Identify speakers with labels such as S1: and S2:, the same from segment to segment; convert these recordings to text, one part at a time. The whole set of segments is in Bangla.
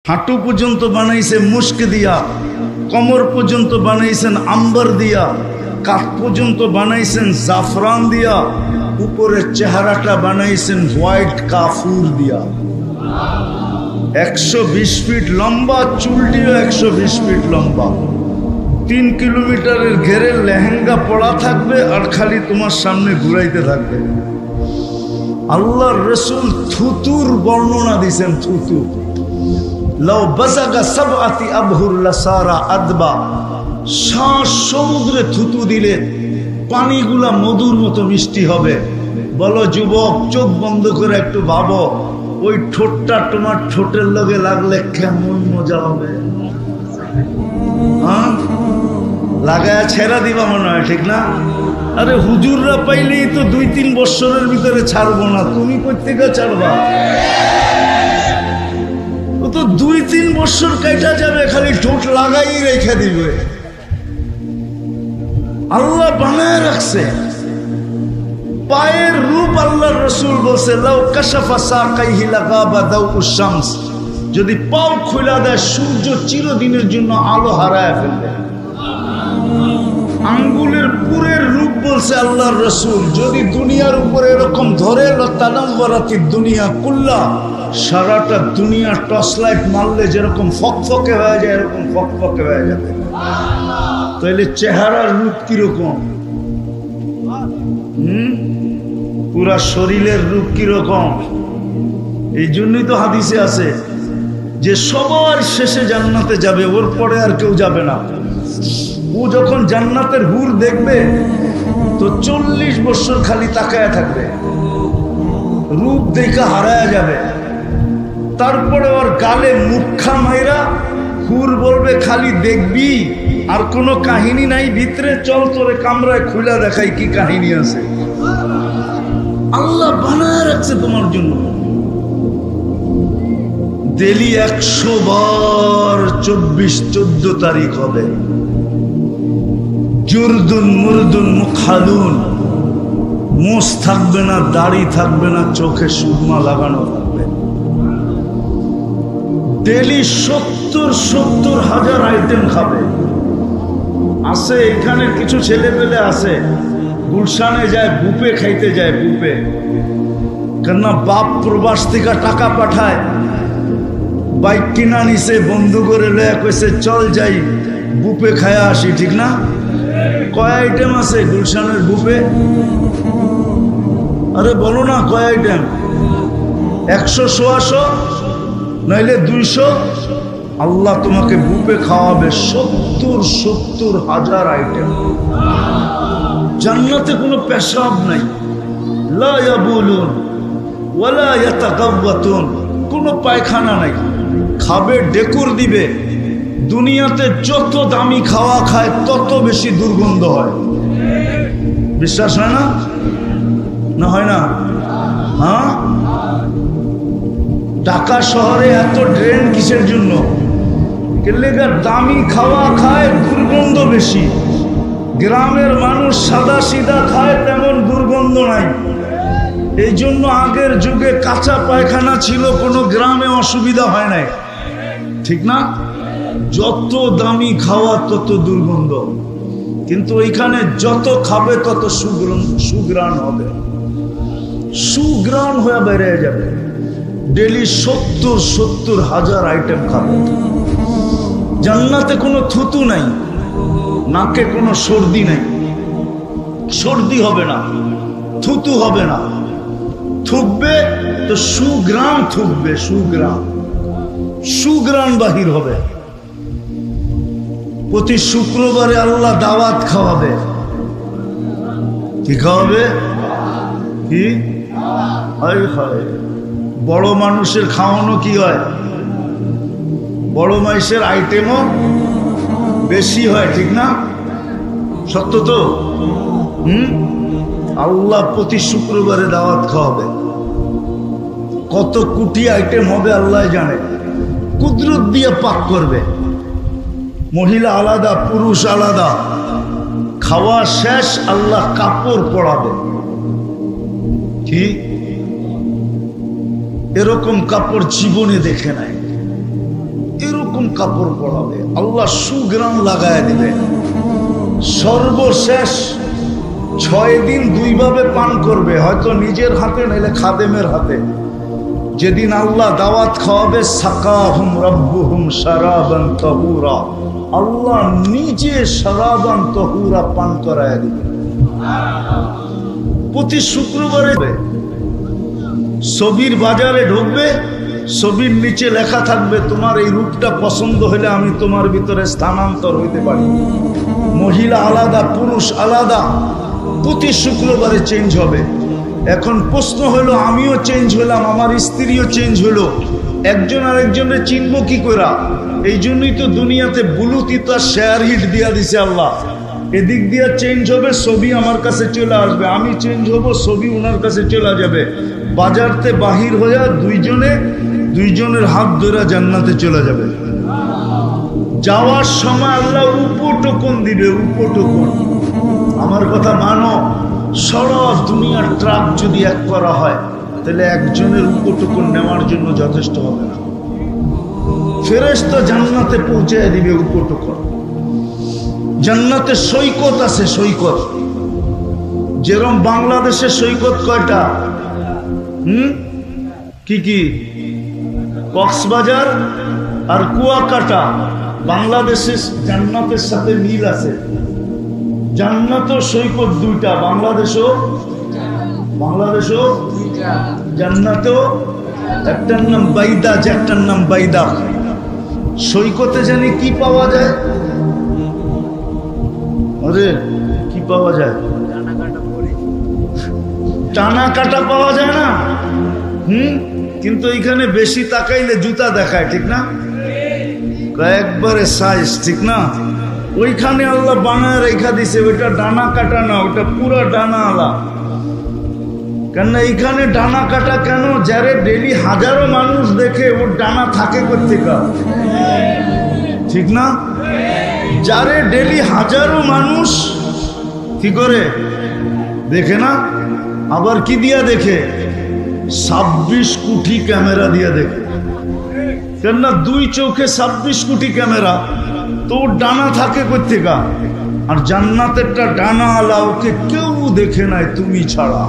S1: হাঁটু পর্যন্ত বানাইছে মুস্ক দিয়া, কোমর পর্যন্ত বানাইছেন আম্বার দিয়া, কাঁধ পর্যন্ত বানাইছেন জাফরান দিয়া, উপরের চেহারাটা বানাইছেন হোয়াইট কাফুর দিয়া। 120 ফিট লম্বা, চুলটিও 120 ফিট লম্বা। 3 কিলোমিটারের ঘেরের লেহেঙ্গা পড়া থাকবে আর খালি তোমার সামনে ঘুরাইতে থাকবে। আল্লাহর রাসূল থুতুর বর্ণনা দিয়েছেন। থুতু লাউ বাসাগা সাবআতি আবহুর লাসারা আদবা, শ্বাস সমুদ্রে থুতু দিলে পানিগুলা মধুর মতো মিষ্টি হবে। বলো যুবক, চোখ বন্ধ করে একটু ভাবো, ওই ঠোঁটটা তোমার ঠোঁটের লগে লাগলে কেমন মজা হবে। হ্যাঁ, লাগায়া ছেড়া দিবা মনে হয়, ঠিক না? আরে হুজুররা পাইলেই তো 2-3 বছরের ভিতরে ছাড়বো না, তুমি কোত্থেকে ছাড়বা? ও তো 2-3 বছর কাটা যাবে, খালি ঠোঁট লাগাই রেখে দিবে। আল্লাহ বানায় রাখছে পায়ের রূপ। আল্লাহর রাসূল বলছে লাউ কাশাফা সাকাইহি লাগাবা দাউউশ শামস, যদি পাও খুলে দেয় সূর্য চিরদিনের জন্য আলো হারায় ফেলবে। আঙ্গুলের পুরের রূপ বলছে আল্লাহর রাসূল, যদি দুনিয়ার উপরে এরকম ধরে লতানাওয়ারাতি দুনিয়া কুল্লা, সারাটা দুনিয়া টর্চ লাইট মারলে যেরকম ফকফকে হয়ে যায় এরকম ফকফকে হয়ে যাবে। তাহলে চেহারার রূপ কিরকম? পুরা শরীরের রূপ কিরকম? এই জন্যই তো হাদিসে আছে যে সবার শেষে জান্নাতে যাবে, ওর পরে আর কেউ যাবে না। ও যখন জান্নাতের হুর দেখবে তো 40 বছর খালি তাকায়া থাকবে, রূপ দেখা হারায়া যাবে। তারপরে ওর গালে মুখা মাইরা হুর বলবে খালি দেখবি, আর কোনো কাহিনী নাই ভিতরে, চল তোরে কামরায় খুলে দেখাই কি কাহিনী আছে। আল্লাহ বানায় রাখছে তোমার জন্য। ডেলি 100 বার 24-14 তারিখ হবে। জুরদুন মুরদুন মুখালুন, মোষ থাকবে না, দাড়ি থাকবে না, চোখে সুরমা লাগানো থাকবে। ডেলি 70 হাজার আইটেম খাবে। আছে এখানে কিছু ছেলে পেলে আছে, গুলশানে যায় বুপে খাইতে যায়, বুপে। কেননা বাপ প্রবাস থেকে টাকা পাঠায়, বাইক কিনা নিছে, বন্ধু করে লয়া কইছে চল যাই বুপে খায়া আসি, ঠিক না? কয় আইটেম আছে গুলশানের বুপে? আরে বলো না কয় আইটেম? 100-150 নইলে 200। আল্লাহ তোমাকে বুপে খাওয়াবে 70 হাজার আইটেম। জান্নাতে কোনো পেশাব নাই, লা ইয়াবুলুন ওয়ালা ইয়াতাকাওয়াতুন, কোনো পায়খানা নাই। খাবে ডেকুর দিবে। দুনিয়াতে যত দামি খাওয়া খায় তত বেশি দুর্গন্ধ হয়। বিশ্বাস হয় না? না হয় না? হ্যাঁ, ঢাকা শহরে এত ড্রেন কিসের জন্য? দামি খাওয়া খায়, দুর্গন্ধ বেশি। গ্রামের মানুষ সাদা সিধা খায়, তেমন দুর্গন্ধ নাই। এই জন্য আগের যুগে কাঁচা পায়খানা ছিল, কোনো গ্রামে অসুবিধা হয় নাই, ঠিক না? যত দামি খাওয়া তত দুর্গন্ধ, কিন্তু ওইখানে যত খাবে তত সুগ্রাণ হবে, সুগ্রাণ হয়ে বেড়ে যাবে। ডেলি 70 হাজার আইটেম খাবে। জান্নাতে কোনো থুতু নাই, নাকে কোনো সর্দি নাই, সর্দি হবে না, থুতু হবে না। থুকবে তো সুগ্রাণ থুকবে, সুগ্রাণ বাহির হবে। প্রতি শুক্রবারে আল্লাহ দাওয়াত খাওয়াবে। কি খাওয়াবে? কি? হায় হায়, বড় মানুষের খাওয়ানো কি হয়? বড় মানুষের আইটেমও বেশি হয়, ঠিক না? সত্য তো? আল্লাহ প্রতি শুক্রবারে দাওয়াত খাওয়াবে। কত কোটি আইটেম হবে আল্লাহ জানে। কুদরত দিয়ে পাক করবে। মহিলা আলাদা, পুরুষ আলাদা। খাওয়া শেষ, আল্লাহ কাপড় পরাবে। কি এরকম কাপড় জীবনে দেখে নাই। নতুন কাপড় পরাবে, আল্লাহ সুগ্রাম লাগায় দিবে। সর্বশেষ 6 দিন 2 ভাবে পান করবে, হয়তো নিজের হাতে নাইলে খাদেমের হাতে। যেদিন আল্লাহ দাওয়াত খাওয়াবে, সাকাহুম রাব্বুহুম শারাবান তাহুরা, আল্লাহ নিজে শারাবান তাহুরা পান করায় দিবে। প্রতি শুক্রবারে ছবির বাজারে ঢুকবে, ছবির নিচে লেখা থাকবে তোমার এই রূপটা পছন্দ হলে আমি তোমার ভিতরে স্থানান্তর হইতে পারি। মহিলা আলাদা, পুরুষ আলাদা, প্রতি শুক্রবারে চেঞ্জ হবে। এখন প্রশ্ন হলো, আমিও চেঞ্জ হলাম, আমার স্ত্রীও চেঞ্জ হলো, একজন আরেকজনের চিনব কি করা? এই জন্যই তো দুনিয়াতে ব্লুটুথ আর শেয়ার হিট দিয়া দিছে আল্লাহ। এদিক দিয়ে চেঞ্জ হবে, ছবি আমার কাছে চলে আসবে, আমি চেঞ্জ হব, ছবি ওনার কাছে চলে যাবে। বাজারতে বাহির হইয়া দুইজনের হাত ধরে জান্নাতে চলে যাবে। যাওয়ার সময় আল্লাহ উপটোকন দিবে, উপটোকন। আমার কথা মানো, সারা দুনিয়ার ট্রাক যদি এক করা হয় তাহলে একজনের উপটোকন নেওয়ার জন্য যথেষ্ট হবে না। ফেরেশতা জান্নাতে পৌঁছায় দিবে উপটোকন। জান্নাতে সৈকত আছে, সৈকত। যেরকম বাংলাদেশে সৈকত কয়টা? কি? কক্সবাজার আর কুয়াকাটা। বাংলাদেশের জান্নাতের সাথে মিল আছে। জান্নাত সৈকত 2টা, বাংলাদেশও জান্নাতেও। একটার নাম বাইদাজ, একটার নাম বাইদা। সৈকতে জানি কি পাওয়া যায়? আরে কি পাওয়া যায়? টানা কাটা পাওয়া যায় না? কিন্তু এখানে বেশি তাকাইলে জুতা দেখায়, ঠিক না? একবারে সাইজ, ঠিক না? ওইখানে আল্লাহ বানায় রেখা দিছে, ওইটা ডানা কাটা না, ওটা পুরা ডানা আলা। কেন এইখানে ডানা কাটা কেন? যারে ডেলি হাজারো মানুষ দেখে, ওর ডানা থাকে কোথেকে, ঠিক না? যারে ডেলি হাজারো মানুষ কি করে দেখে না, আবার কি দিয়া দেখে? 26 কোটি ক্যামেরা দিয়া দেখে। কেননা 2 চোখে 26 কোটি ক্যামেরা, তো ওর ডানা থাকে কোথেকে? আর জান্নাতেরটা ডানা আলা, ওকে কেউ দেখে নাই তুমি ছাড়া,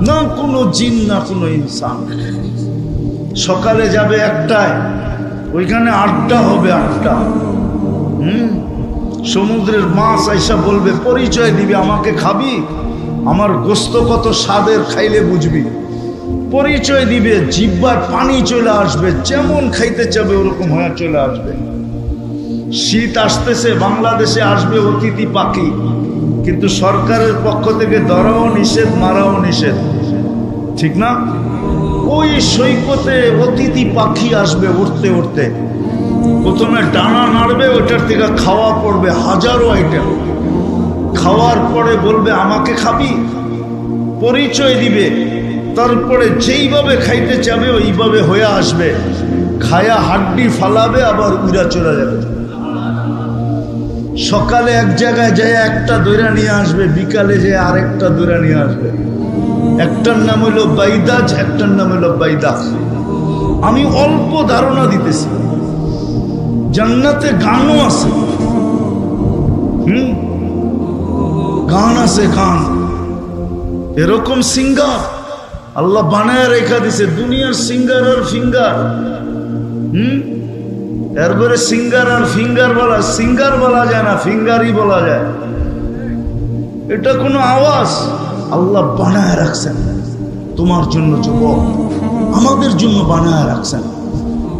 S1: না কোনো জিন না কোনো ইনসান। সকালে যাবে 1টায়, ওইখানে 8টা হবে, 8টা। সমুদ্রের মাছ আইসা বলবে, পরিচয় দিবে, আমাকে খাবি? আমার গোস্ত কত স্বাদের, খাইলে বুঝবি। পরিচয় দিবে, জিহ্বার পানি চলে আসবে, যেমন খাইতে চাবে ওরকম হয়ে চলে আসবে। শীত আসতেছে, বাংলাদেশে আসবে অতিথি পাখি, কিন্তু সরকারের পক্ষ থেকে ধরাও নিষেধ, মারাও নিষেধ, ঠিক না? ওই সৈকতে অতিথি পাখি আসবে উঠতে উঠতে, প্রথমে ডানা নাড়বে, ওইটার থেকে খাওয়া পড়বে হাজারো আইটেম। খাওয়ার পরে বলবে আমাকে খাবি? পরিচয় দিবে, তারপরে যেইভাবে খাইতে চাবে ওইভাবে হয়ে আসবে, খায়া হাড্ডি ফালাবে, আবার উড়া চলে যাবে। সকালে এক জায়গায় যায় একটা দৈরা নিয়ে আসবে, বিকালে যায় আরেকটা দৈরা নিয়ে আসবে। একটার নাম হইল বাইদাজ, একটার নাম হইল বাইদাস। আমি অল্প ধারণা দিতেছি। জান্নাতে গানও আছে, গান আছে, গান। এরকম সিঙ্গার আল্লাহ বানায় রেখা দিছে, দুনিয়ার সিঙ্গার আর ফিঙ্গার। এরপরে সিঙ্গার আর ফিঙ্গার বলা, সিঙ্গার বলা যায় না, ফিঙ্গারই বলা যায়। এটা কোনো আওয়াজ আল্লাহ বানায় রাখছেন তোমার জন্য, যুবক, আমাদের জন্য বানায় রাখছেন।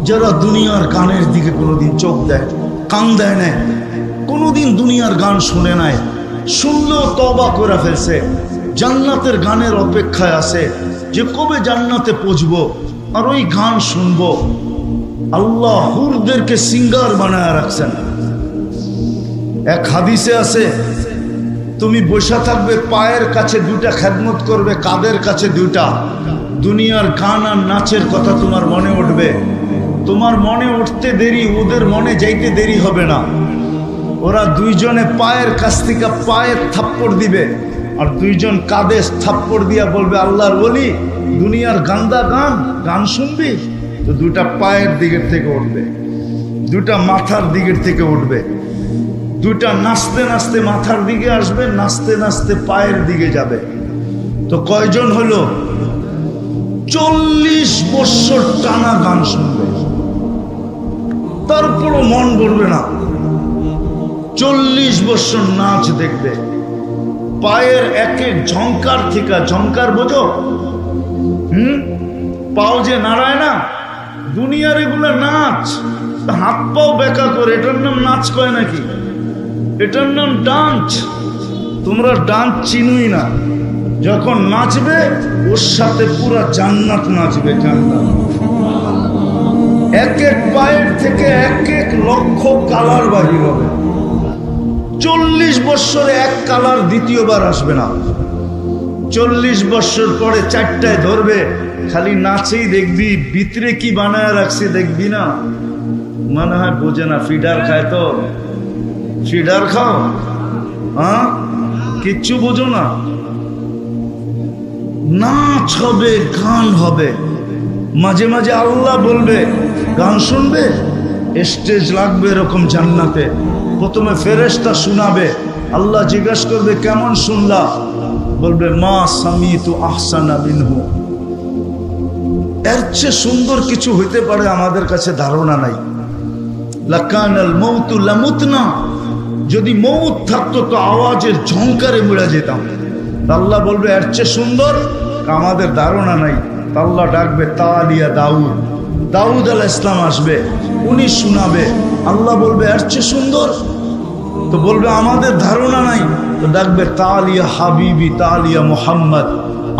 S1: যারা দুনিয়ার গানের দিকে কোনোদিন চোখ দেয়, কান দেয় না, কোনোদিন দুনিয়ার গান শুনে নাই, শুনলেও তওবা করে ফেলছে, জান্নাতের গানের অপেক্ষায় আছে যে কবে জান্নাতে পৌঁছবো আর ওই গান শুনবো। আল্লাহ হুরদেরকে সিঙ্গার বানায় রাখছেন। এক হাদিসে আছে, তুমি বসে থাকবে, পায়ের কাছে 2টা খেদমত করবে, কাদের কাছে 2টা। দুনিয়ার গান আর নাচের কথা তোমার মনে উঠবে, তোমার মনে উঠতে দেরি, ওদের মনে যাইতে দেরি হবে না। ওরা 2জনে পায়ের কাছ থেকে পায়ের থাপ্পড় দিবে, আর 2জন কাঁধে থাপ্পড় দিয়া বলবে, আল্লাহর ওলি, দুনিয়ার গান্দা গান শুনবি? তো 2টা পায়ের দিকের থেকে উঠবে। দুইটা মাথার দিকের থেকে উঠবে, দুইটা নাচতে নাচতে মাথার দিকে আসবে, নাচতে নাচতে পায়ের দিকে যাবে। তো কয়জন হলো? 40 বছর টানা গান শুনবে, তারপরও মন ভরবে না। 40 বছর নাচ দেখবে, পায়ের এক এক ঝংকার থেকে, ঝংকার বোঝো? পাও যে নাড়ায় না, দুনিয়ার এগুলা নাচ। হাত পাও বেকা করে, এটার নাম নাচ কয় নাকি? এটার নাম ডান্স। তোমরা ডান্স চিনুই না। যখন নাচবে ওর সাথে পুরা জান্নাত নাচবে, জান্নাত। এক এক পায়ের থেকে এক এক লক্ষ কালার বাহির হবে। 40 বছরে এক কালার দ্বিতীয়বার আসবে না। 40 বছর পরে 4টায় ধরবে, খালি নাচেই দেখবি, ভিতরে কি বানায় রাখছে দেখবি না। মনে হয় বোঝে না, ফিডার খায় তো। ফিডার খাও, হ্যাঁ, কিচ্ছু বোঝো না। নাচ হবে, গান হবে, মাঝে মাঝে আল্লাহ বলবে গান শুনবে, স্টেজ লাগবে এরকম জান্নাতে। প্রথমে ফেরেশতা শোনাবে, আল্লাহ জিজ্ঞাসা করবে কেমন শুনলা? বলবে মা সামিতু আহসানা মিনহু। এর চেয়ে সুন্দর কিছু হইতে পারে আমাদের কাছে ধারণা নাই। লাকানাল মাউতু লামুতনা, যদি মৌত থাকতো তো আওয়াজের ঝংকারে মুড়ে যেতাম। আল্লাহ বলবে এর চেয়ে সুন্দর, আমাদের ধারণা নাই। আল্লাহ ডাকবে তালিয়া দাউদ, দাউদ আলাইহিস সালাম আসবে, উনি শোনাবে। আল্লাহ বলবে এর চেয়ে সুন্দর, তো বলবে আমাদের ধারণা নাই। তো ডাকবে তালিয়া হাবিবি, তালিয়া মুহাম্মদ,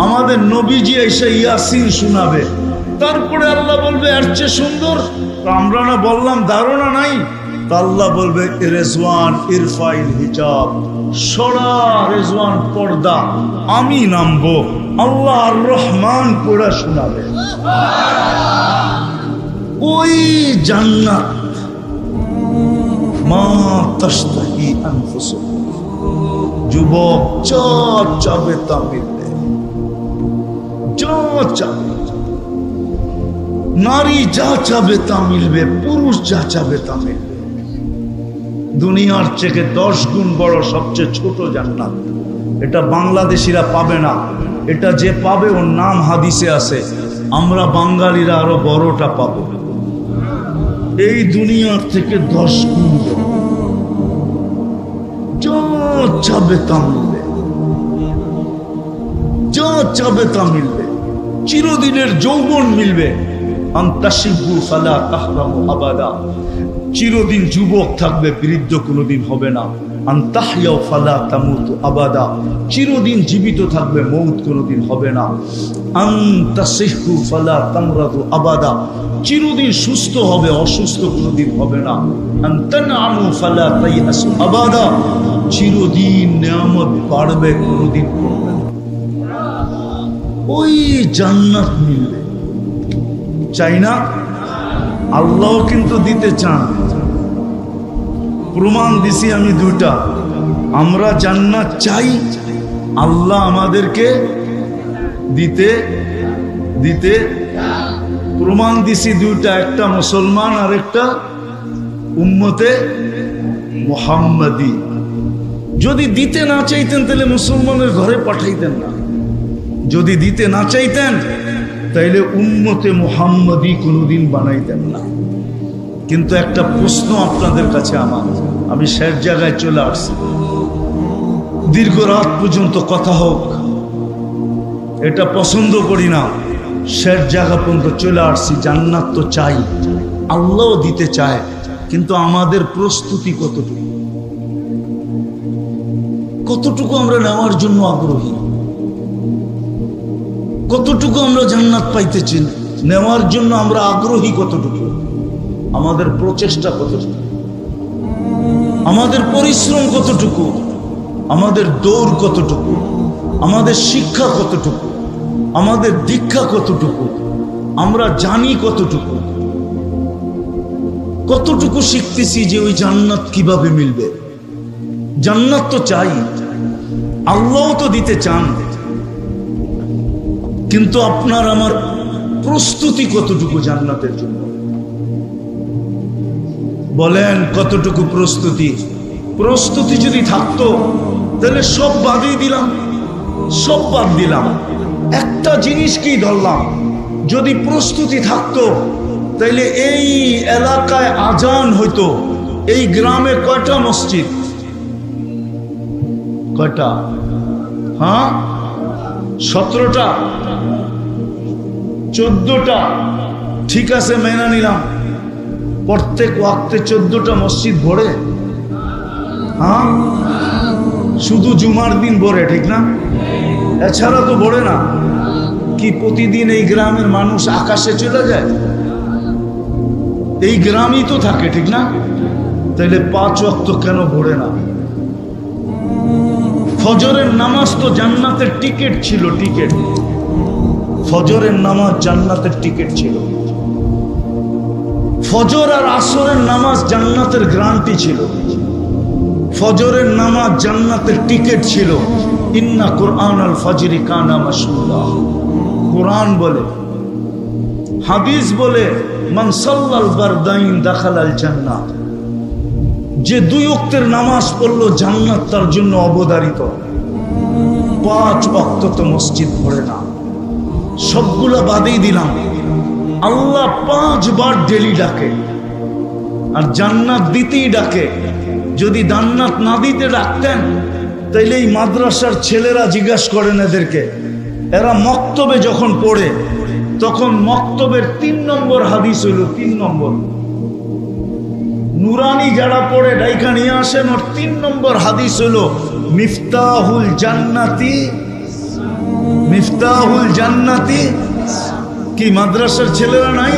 S1: আমাদের নবীজি এসে ইয়াসিন শোনাবে। তারপরে আল্লাহ বলবে এর চেয়ে সুন্দর, তো আমরা না বললাম ধারণা নাই। তো আল্লাহ বলবে রেজওয়ান ইরফাইল হিজাব, সরা রেজওয়ান পর্দা, আমি নামবো, আল্লাহ আর রহমান পড়া শোনাবে। ওই জান্নাত মা তাশতাহি আনফুসুহুম, যুবক যা চাবে তা মিলবে, যা চাবে। নারী যা চাবে তা মিলবে, পুরুষ যা চাবে তা মিলবে। দুনিয়ার থেকে 10 গুণ বড় সবচেয়ে ছোট জান্নাত। এটা বাংলাদেশিরা পাবে না, এটা যে পাবে ওর নাম হাদিসে আছে। আমরা বাঙালিরা আরো বড়টা পাবো, এই দুনিয়ার থেকে 10 গুণ বড়। যা চাবে তা মিলবে, যা চাবে তা মিলবে। চিরদিনের যৌবন মিলবে। আনতাশিবু ফালা তাহরামু আবাদা, চিরদিন যুবক থাকবে, বৃদ্ধ কোনোদিন হবে না। আনতাহইয়াউ ফালা তামুতু আবাদা, চিরদিন জীবিত থাকবে, মৌত কোনোদিন হবে না। আনতাসিহু ফালা তামরাদু আবাদা, চিরদিন সুস্থ হবে, অসুস্থ কোনোদিন হবে না। আনতানআমু ফালা তাইয়াসু আবাদা, চিরদিন নিয়ামত বাড়বে, কোনোদিন কমবে না। ওই জান্নাত মিলবে। চাই না? আল্লাহ কিন্তু দিতে চান। প্রমাণ দিছি আমি 2টা। আমরা জান্নাত চাই, আল্লাহ আমাদেরকে দিতে দিতে প্রমাণ দিছি 2টা, একটা মুসলমান আর একটা উম্মতে মুহাম্মাদি। যদি দিতে না চাইতেন তাহলে মুসলমানের ঘরে পাঠাইতেন না। যদি দিতে না চাইতেন তাইলে উম্মতে মুহাম্মাদি কোনোদিন বানাইতেন না। কিন্তু একটা প্রশ্ন আপনাদের কাছে আমার, আমি শেষ জায়গায় চলে আসছি। দীর্ঘ রাত পর্যন্ত কথা হোক, এটা পছন্দ করি না। শেষ জায়গা পর্যন্ত চলে আসছি। জান্নাত তো চাই, আল্লাহও দিতে চায়, কিন্তু আমাদের প্রস্তুতি কতটুকু? কতটুকু আমরা নেওয়ার জন্য আগ্রহী? কতটুকু আমরা জান্নাত পাইতেছি, নেওয়ার জন্য আমরা আগ্রহী কতটুকু? আমাদের প্রচেষ্টা কতটুকু? আমাদের পরিশ্রম কতটুকু? আমাদের দৌড় কতটুকু? আমাদের শিক্ষা কতটুকু? আমাদের দীক্ষা কতটুকু? আমরা জানি কতটুকু? কতটুকু শিখতেছি যে ওই জান্নাত কিভাবে মিলবে? জান্নাত তো চাই, আল্লাহ তো দিতে চান, কিন্তু আপনার আমার প্রস্তুতি কতটুকু জান্নাতের জন্য? বলেন কতটুকু প্রস্তুতি? প্রস্তুতি যদি থাকতো তাহলে সব বাদই দিলাম, সব বাদ দিলাম, একটা জিনিসকেই ধরলাম। যদি প্রস্তুতি থাকতো তাইলে এই এলাকায় আজান হইতো। এই গ্রামে কয়টা মসজিদ? কয়টা? হ্যাঁ, 17টা, 14টা। ঠিক আছে, মেনে নিলাম। প্রত্যেক ওয়াক্তে 14টা মসজিদ ভরে? হ্যাঁ, শুধু জুমার দিন ভরে, ঠিক না? এছাড়া তো ভরে না। কি প্রতিদিন এই গ্রামের মানুষ আকাশে চলে যায়? এই গ্রামই তো থাকে, ঠিক না? তাইলে 5 ওয়াক্ত কেন ভরে না? ফজরের নামাজ তো জান্নাতের টিকিট ছিল, টিকিট। ফজরের নামাজ জান্নাতের টিকিট ছিল। ফজর আর আসরের নামাজ জান্নাতের গ্যারান্টি ছিল। ফজরের নামাজ জান্নাতের টিকিট ছিল। ইন্না কুরআন আল ফাজরি কানা মাশহুদা। কুরআন বলে, হাদিস বলে, মান সাল্লাল বারদাইন দাখালাল জান্নাহ। যে 2 ওয়াক্তের নামাজ পড়লো জান্নাত তার জন্য অবধারিত। 5 ওয়াক্ত তো মসজিদ ভরে না। সবগুলা বাদেই দিলাম। আল্লাহ 5 বার ডেলি ডাকে, আর জান্নাত দিতেই ডাকে। যদি জান্নাত না দিতে ডাকতেন তাইলে এই মাদ্রাসার ছেলেরা জিজ্ঞাসা করেন এদেরকে, এরা মক্তবে যখন পড়ে তখন মক্তবের 3 নম্বর হাদিস হইল, 3 নম্বর। নুরানি যারা পড়ে ডাইকা নিয়ে আসেন, ওর 3 নম্বর হাদিস হইল মিফতাহুল জান্নাতি, মিফতাহুল জান্নাতি। কি মাদ্রাসার ছেলেরা নাই?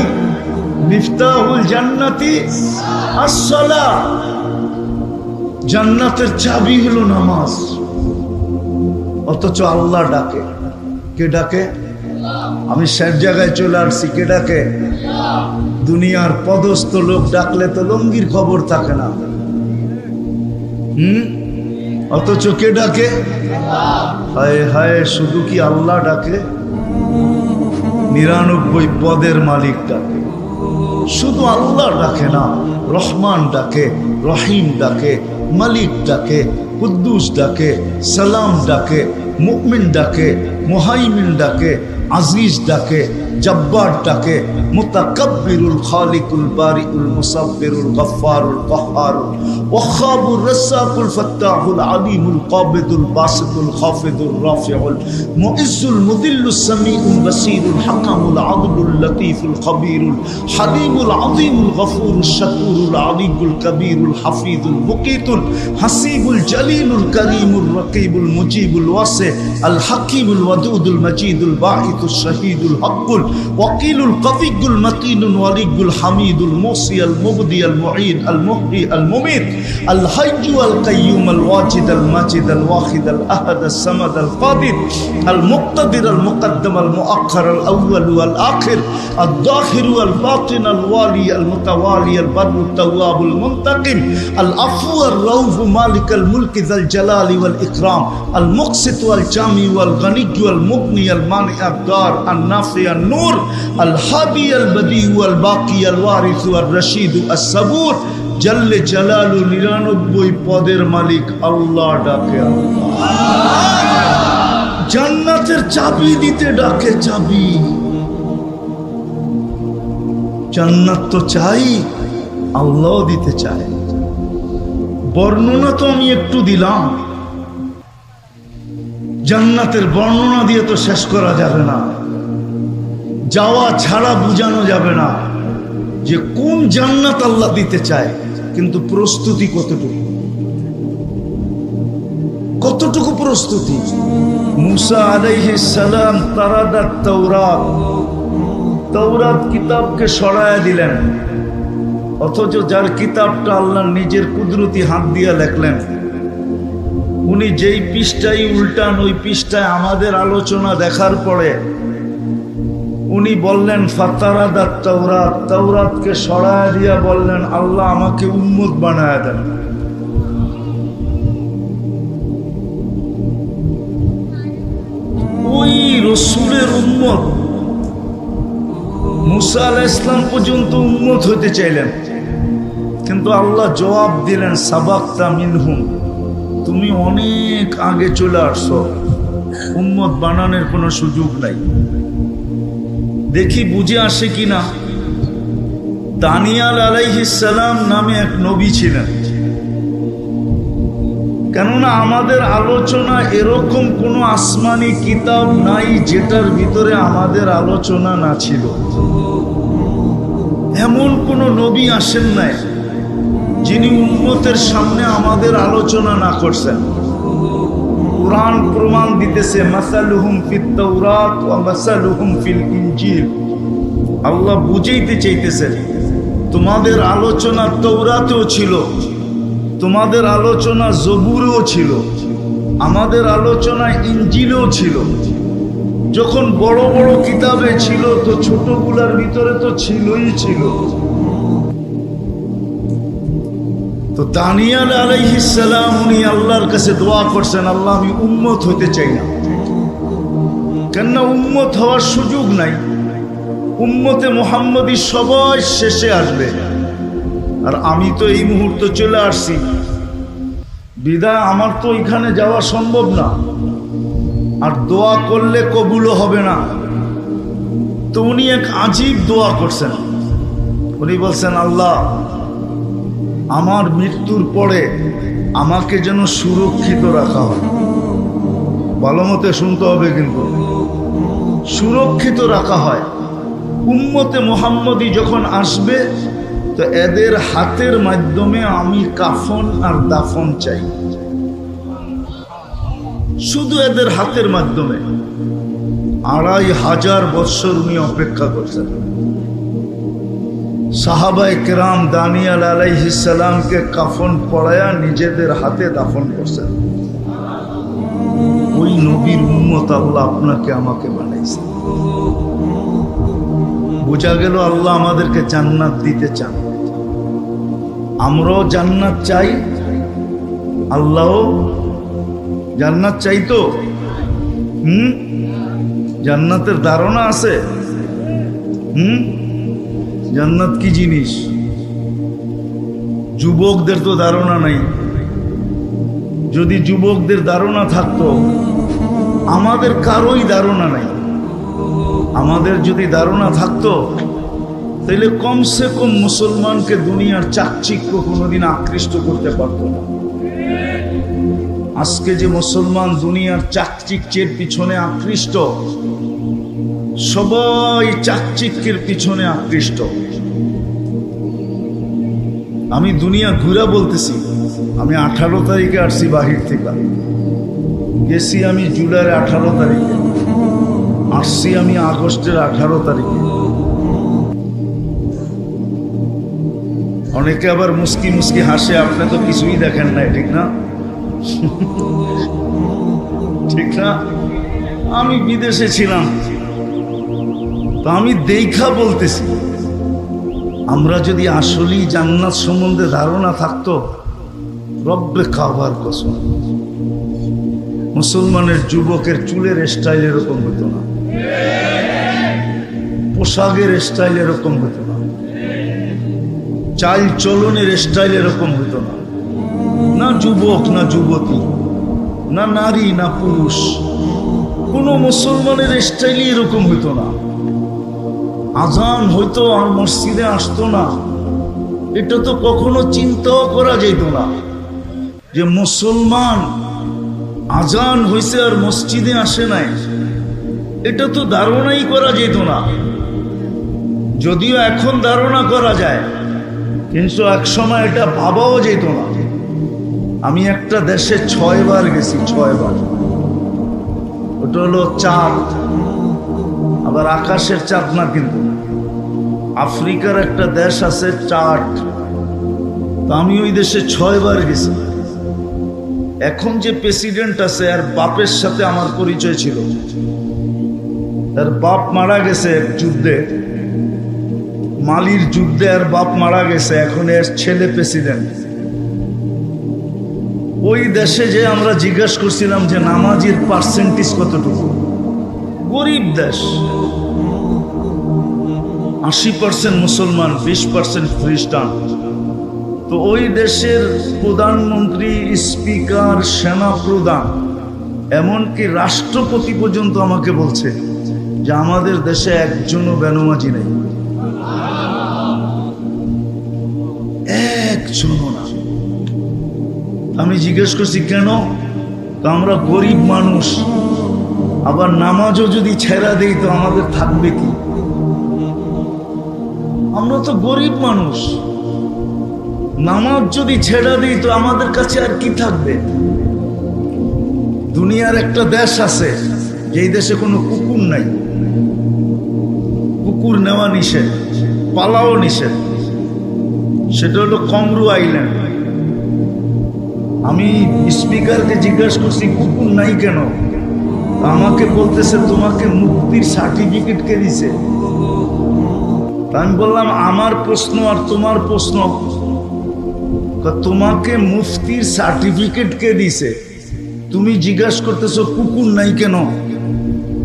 S1: মিফতাহুল জান্নাতি আসসালাহ। জান্নাতের চাবি হলো নামাজ। অথচ আল্লাহ ডাকে। কে ডাকে? আমি সব জায়গায় চলে আসছি, কে ডাকে? দুনিয়ার পদস্থ লোক ডাকলে তো লঙ্গির খবর থাকে না। অথচ কে ডাকে? হায় হায়, শুধু কি আল্লাহ ডাকে? 99 পদের মালিক ডাকে। শুধু আল্লাহ ডাকে না, রহমান ডাকে, রহিম ডাকে, মালিক ডাকে, কুদ্দুস ডাকে, সালাম ডাকে, মুমিন ডাকে, মুহাইমিন ডাকে, আজিজ ডাকে, জব্বার ডাকে, মুতাকাব্বিরুল খালিকুল বারিউল মুসাব্বিরুল গফফারুল কাহ্হারুল ওয়াহাবুর রাসাকুল ফাত্তাহুল আলিমুল কাবিদুল বাসিতুল খাফিদুর রাফিউল মুইজ্জুল মুদিল্লুস সামিউল বাসিরুল হাকামুল আদলুল লতীফুল খবীরুল হালিমুল আযীমুল গফুরুশ শাকুরুল আলিয়ুল কবীরুল হাফিজুল মুকিতুল হাসিবুল জলিলুল করিমুর রকিবুল মুজিবুল ওয়াসি আল হাকিমুল ওয়াদুদুল মজিদুল বাঈতুশ শাহীদুল হকুল ওয়াকিলুল কফিকুল মতিনুল ওয়ালিকুল হামিদুল মুসি আল মুবদি আল মুঈদ আল মুহয়ি আল মুমিত আল হাইয়্যু আল কাইয়্যুম আল ওয়াজিদ আল মাজিদ আল ওয়াহিদ আল আহাদ আল সামাদ আল কাদির আল মুক্তাদির আল মুকদ্দম আল মুআখ্খার আল আউয়াল ওয়াল আখির আল যাহির ওয়াল বাতিন আল ওয়ালি আল মুতাওয়ালি আল বাররু তাওয়াব আল মুনতাকিম আল আফু আর রাউফ মালিক আল মুলক যাল জালালি ওয়াল ইকরাম আল মুকসিত ওয়াল জামি ওয়াল গনি ওয়াল মুগনি আল মানি আল দার আল নাফি আল নূর আল হাদি আল বদি ওয়াল বাকি আল ওয়ারিস ওয়াল রশিদ আল সাবুর জল্লে জালালু। 99 পদের মালিক আল্লাহ ডাকে। জান্নাতের চাবি দিতে ডাকে, চাবি। জান্নাত তো চাই, আল্লাহ দিতে চায়। বর্ণনা তো আমি একটু দিলাম, জান্নাতের বর্ণনা দিয়ে তো শেষ করা যাবে না। যাওয়া ছাড়া বোঝানো যাবে না যে কোন জান্নাত আল্লাহ দিতে চায়, কিন্তু প্রস্তুতি কতটুকু, কতটুকু প্রস্তুতি। মুসা আলাইহিস সালাম তারাদাত তাওরাত, তাওরাত কিতাবকে সরায়া দিলেন, অথচ যার কিতাবটা আল্লাহ নিজের কুদরতি হাত দিয়ে লেখলেন, উনি যেই পৃষ্ঠায় উল্টান ওই পৃষ্ঠায় আমাদের আলোচনা দেখার পরে উনি বললেন ফাতারাদাত তাওরাত, তাওরাতকে সরায়া দিয়া বললেন আল্লাহ আমাকে উম্মত বানায়া দেন। ওই রসুলের উম্মত মুসা আলাইহিস সালাম পর্যন্ত উম্মত হতে চাইলেন, কিন্তু আল্লাহ জবাব দিলেন সাবাক্তা মিনহুম, তুমি অনেক আগে চলে আসছো, উম্মত বানানোর কোনো সুযোগ নাই। দেখি বুঝে আসে কিনা। দানিয়াল আলাইহিস সালাম নামে এক নবী ছিলেন। কেননা আমাদের আলোচনা এরকম কোনো আসমানি কিতাব নাই যেটার ভিতরে আমাদের আলোচনা না ছিল। এমন কোনো নবী আসেন নাই যিনি উম্মতের সামনে আমাদের আলোচনা না করছেন। কুরআন প্রমাণ দিতেছে মাসালুহুম ফিত তাওরাত ওয়া মাসালুহুম ফিল ইনজিল। আল্লাহ বুঝাইতে চাইতেছেন তোমাদের আলোচনা তাওরাতেও ছিল, তোমাদের আলোচনা জবুরেও ছিল, আমাদের আলোচনা ইনজিলেও ছিল। যখন বড় বড় কিতাবে ছিল তো ছোটগুলার ভিতরে তো ছিলই ছিল। তো দানিয়াল আলাইহিস সালাম উনি আল্লাহর কাছে দোয়া করছেন, আল্লাহ আমি উম্মত হইতে চাই না, কেননা উম্মত হওয়ার সুযোগ নাই। উম্মতে মুহাম্মদী সবাই শেষে আসবে, আর আমি তো এই মুহূর্তে চলে আসছি, বিদায় আমার তো এখানে যাওয়া সম্ভব না, আর দোয়া করলে কবুলও হবে না। তো উনি এক আজীব দোয়া করছেন। উনি বলছেন, আল্লাহ আমার মৃত্যুর পরে আমাকে যেন সুরক্ষিত রাখা হয়। ভালো মতে শুনতে হবে, কিন্তু সুরক্ষিত রাখা হয়। উম্মতে মুহাম্মদী যখন আসবে তো এদের হাতের মাধ্যমে আমি কাফন আর দাফন চাই, শুধু এদের হাতের মাধ্যমে। 2500 বৎসর উনি অপেক্ষা করছেন। সাহাবায়ে কেরাম দানিয়াল আলাইহিস সালামকে কাফন পরায়া নিজেদের হাতে দাফন করছেন। ওই নবীর উম্মত আল্লাহ আপনাকে আমাকে বানাইছে। বোঝা গেল আল্লাহ আমাদেরকে জান্নাত দিতে চান। আমরাও জান্নাত চাই, আল্লাহও জান্নাত চাই। তো জান্নাতের ধারণা আছে? জান্নাত কি জিনিস? যুবকদের তো ধারণা নাই। যদি যুবকদের ধারণা থাকতো, আমাদের কারোই ধারণা নাই। আমাদের যদি ধারণা থাকতো তাহলে কমসে কম মুসলমানকে দুনিয়ার চাকচিক্য কোনোদিন আকৃষ্ট করতে পারতো না। আজকে যে মুসলমান দুনিয়ার চাকচিক্যের পিছনে আকৃষ্ট, সবাই চাকচিক্যের পিছনে আকৃষ্ট। আমি দুনিয়া ঘুরা বলতেছি। আমি 18 তারিখে আসছি বাহির থেকে, গেছি আমি জুলাইয়ের 18 তারিখে, আসছি আমি আগস্টের 18 তারিখে। অনেকে আবার মুস্কি মুস্কি হাসে, আপনি তো কিছুই দেখেন নাই, ঠিক না? ঠিক না? আমি বিদেশে ছিলাম, তো আমি দেখা বলতেছি। আমরা যদি আসলেই জান্নাত সম্বন্ধে ধারণা থাকতো, রব্বে কাবার কসম, মুসলমানের যুবকের চুলের স্টাইল এরকম হতো না, পোশাকের স্টাইল এরকম হতো না, চাল চলনের স্টাইল এরকম হতো না। না যুবক না যুবতী, না নারী না পুরুষ, কোন মুসলমানের স্টাইলই এরকম হতো না। আজান হইতো আর মসজিদে আসতো না, এটা তো কখনো চিন্তাও করা যেত না যে মুসলমান আজান হইছে আর মসজিদে আসে নাই। এটা তো ধারণাই করা যেত না। যদিও এখন ধারণা করা যায়, কিন্তু এক সময় এটা ভাবাও যেত না। আমি একটা দেশে 6 বার গেছি, 6 বার। ওটা হলো চাঁদ, আবার আকাশের চাঁদ না, কিন্তু আফ্রিকার একটা দেশ আছে চাঁদ। তো আমি ওই দেশে 6 বার গেছি। এখন যে প্রেসিডেন্ট আছে আর বাপের সাথে আমার পরিচয় ছিল। তার বাপ মারা গেছে এক যুদ্ধে, মালির যুদ্ধে, আর বাপ মারা গেছে। এখন এর ছেলে প্রেসিডেন্ট। ওই দেশে যে আমরা জিজ্ঞাসা করছিলাম যে নামাজির পার্সেন্টেজ কতটুকু। গরিব দেশ, 80% মুসলমান, 20% খ্রিস্টান। তো তো ওই দেশের প্রধানমন্ত্রী, স্পিকার, সেনা প্রধান, এমনকি রাষ্ট্রপতি পর্যন্ত আমাকে বলছে যে আমাদের দেশে একজনও বেনমাজি নেই, একজনও না। আমি জিজ্ঞেস করছি কেন? তো আমরা গরিব মানুষ, আবার নামাজও যদি ছেড়া দেই তো আমাদের থাকবে কি? আমরা তো গরিব মানুষ, নামাজ যদি ছেড়া দিই তো আমাদের কাছে আর কি থাকবে? দুনিয়ার একটা দেশ আছে যেই দেশে কোনো কুকুর নাই, কুকুর নেওয়া নিষেধ, পালাও নিষেধ, সেটা হলো কমরু আইল্যান্ড। আমি স্পিকারকে জিজ্ঞাসা করছি কুকুর নাই কেন? আমাকে বলতেছে তোমাকে মুক্তির সার্টিফিকেট কে দিছে? আমি বললাম আমার প্রশ্ন আর তোমার প্রশ্ন, তোমাকে মুফতির সার্টিফিকেট কে দিছে? তুমি জিজ্ঞাসা করতেছো কুকুর নাই কেন?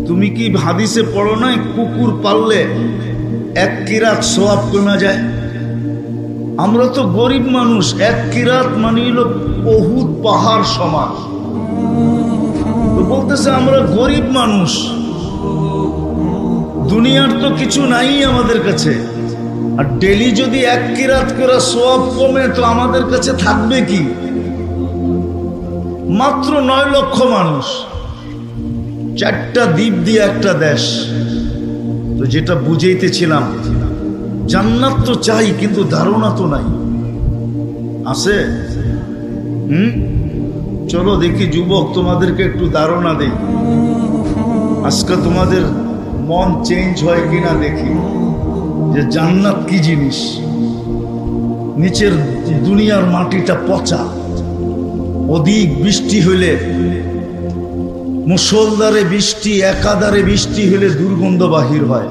S1: তুমি কি হাদিসে পড়ো নাই কুকুর পাললে এক কিরাত সওয়াব কমে যায়? আমরা তো গরিব মানুষ, এক কিরাত মানে হলো বহুত পাহাড় সমান। তো বলতেছে আমরা গরিব মানুষ, দুনিয়ার তো কিছু নাই আমাদের কাছে, আর ডেলি যদি এক কিরাত করে সওয়াব কমে তো আমাদের কাছে থাকবে কি? মাত্র 9 লক্ষ মানুষ, 4টা দ্বীপ দিয়ে একটা দেশ। তো যেটা বুঝাইতেছিলাম, জান্নাত তো চাই কিন্তু ধারণা তো নাই, আছে? চলো দেখি যুবক, তোমাদেরকে একটু ধারণা দেই, আজকে তোমাদের মন চেঞ্জ হয় কিনা দেখি যে জান্নাত কি জিনিস। নিচের দুনিয়ার মাটিটা পচা, অধিক বৃষ্টি হইলে, মুষলধারে বৃষ্টি, একাধারে বৃষ্টি হইলে দুর্গন্ধ বাহির হয়।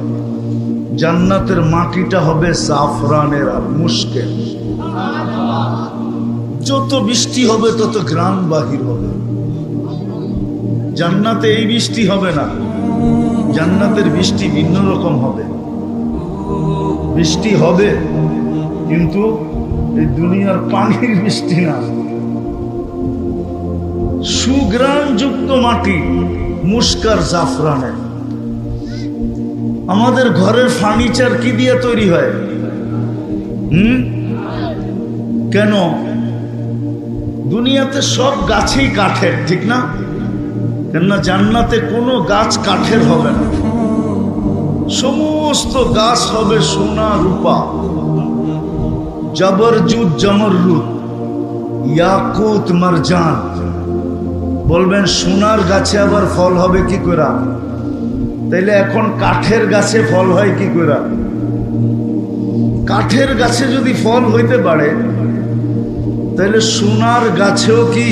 S1: জান্নাতের মাটিটা হবে জাফরানের আর মুশকের, যত বৃষ্টি হবে তত ঘ্রাণ বাহির হবে। জান্নাতে এই বৃষ্টি হবে না, জান্নাতের বৃষ্টি ভিন্ন রকম হবে। বৃষ্টি হবে কিন্তু এই দুনিয়ার পানির বৃষ্টি না, সুঘ্রাণযুক্ত মাটি, মুস্কার জাফরানের। আমাদের ঘরের ফার্নিচার কি দিয়ে তৈরি হয়? কেন? দুনিয়াতে সব গাছই কাঠের, ঠিক না? কেননা জান্নাতে কোনো গাছ কাঠের হবে না, সমস্ত গাছ হবে সোনা রূপা, জবরজুদ জমররুদ, ইয়াকুত মারজান। বলবেন সোনার গাছে আবার ফল হবে কি করে? তাইলে এখন কাঠের গাছে ফল হয় কি করে? কাঠের গাছে যদি ফল হইতে পারে তাহলে সোনার গাছেও কি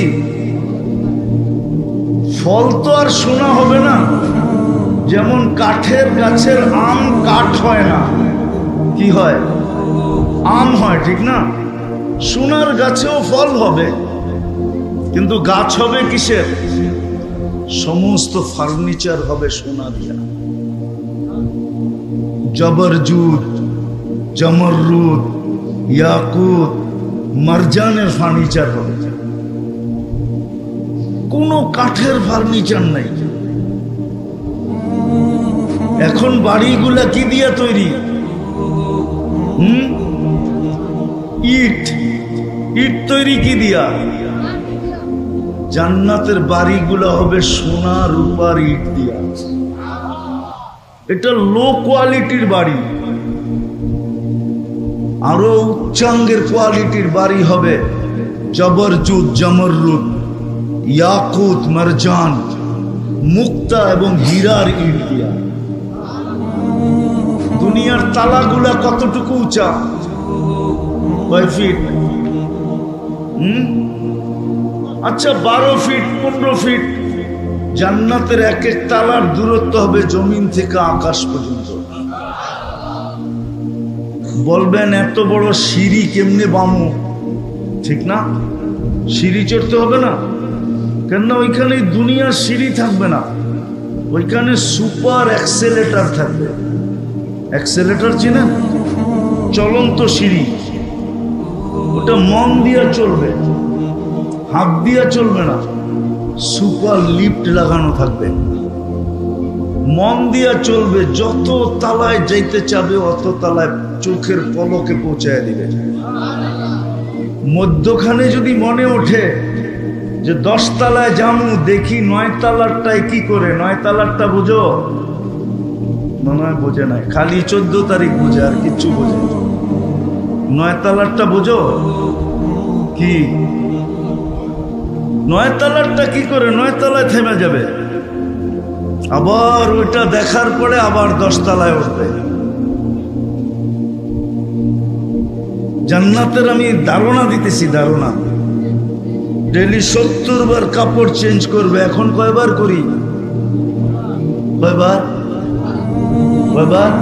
S1: ফল? তো আর সোনা হবে না। যেমন কাঠের গাছের আম কাঠ হয় না, কি হয়? আম হয়, ঠিক না? সোনার গাছেও ফল হবে, কিন্তু গাছ হবে কিসের? সমস্ত ফার্নিচার হবে সোনা দিয়া। জবরজুদ, জমররুদ, ইয়াকুত, মারজানের ফার্নিচার হবে, কোনো কাঠের ফার্নিচার নাই। এখন বাড়িগুলা কি দিয়া তৈরি? ইট, ইট তৈরি কি দিয়া? জান্নাতের বাড়িগুলো হবে সোনা রূপার ইট দিয়া। এটা লো কোয়ালিটির বাড়ি, আরো উচ্চাঙ্গের কোয়ালিটির বাড়ি হবে জবরজুদ, জমররুদ, ইয়াকুত, মারজান, মুক্তা এবং হীরার ইট দিয়া। দুনিয়ার তালাগুলা কতটুকু উঁচা? কয় ফিট? আচ্ছা 12 ফিট, 15 ফিট। জান্নাতের এক এক তালার দূরত্ব হবে জমিন থেকে আকাশ পর্যন্ত। বলবেন এত বড় সিঁড়ি কেমনে বামু? ঠিক না, সিঁড়ি চড়তে হবে না, কেননা ওইখানে দুনিয়ার সিঁড়ি থাকবে না, ওইখানে সুপার অ্যাক্সেলেটার থাকবে। অ্যাক্সেলেটার চিনেন? চলন্ত সিঁড়ি। ওটা মন দিয়া চলবে, হাত দিয়া চলবে না, সুপার লিফট লাগানো থাকবে। মন দিয়া চলবে, যত তালায় যাইতে চাবে অত তালায় চোখের পলকে পৌঁছায় দিবে। মধ্যখানে যদি মনে ওঠে যে 10 তালায় যামু, দেখি 9 তালারটায় কি করে, 9 তালারটা বুঝো, মনে হয় বোঝে নাই, খালি 14 তারিখ বুঝে, আর কিচ্ছু বোঝে। 9 তালারটা বুঝো কি, 9 তালারটা কি করে 9 তালায় থেমে যাবে, আবার ওইটা দেখার পরে আবার 10 তালায় উঠবে। জান্নাতের আমি ধারণা দিতেছি, ধারণা। ডেলি 70 বার কাপড় চেঞ্জ করবে। এখন কয়বার করি? কয়বার? কয়বার?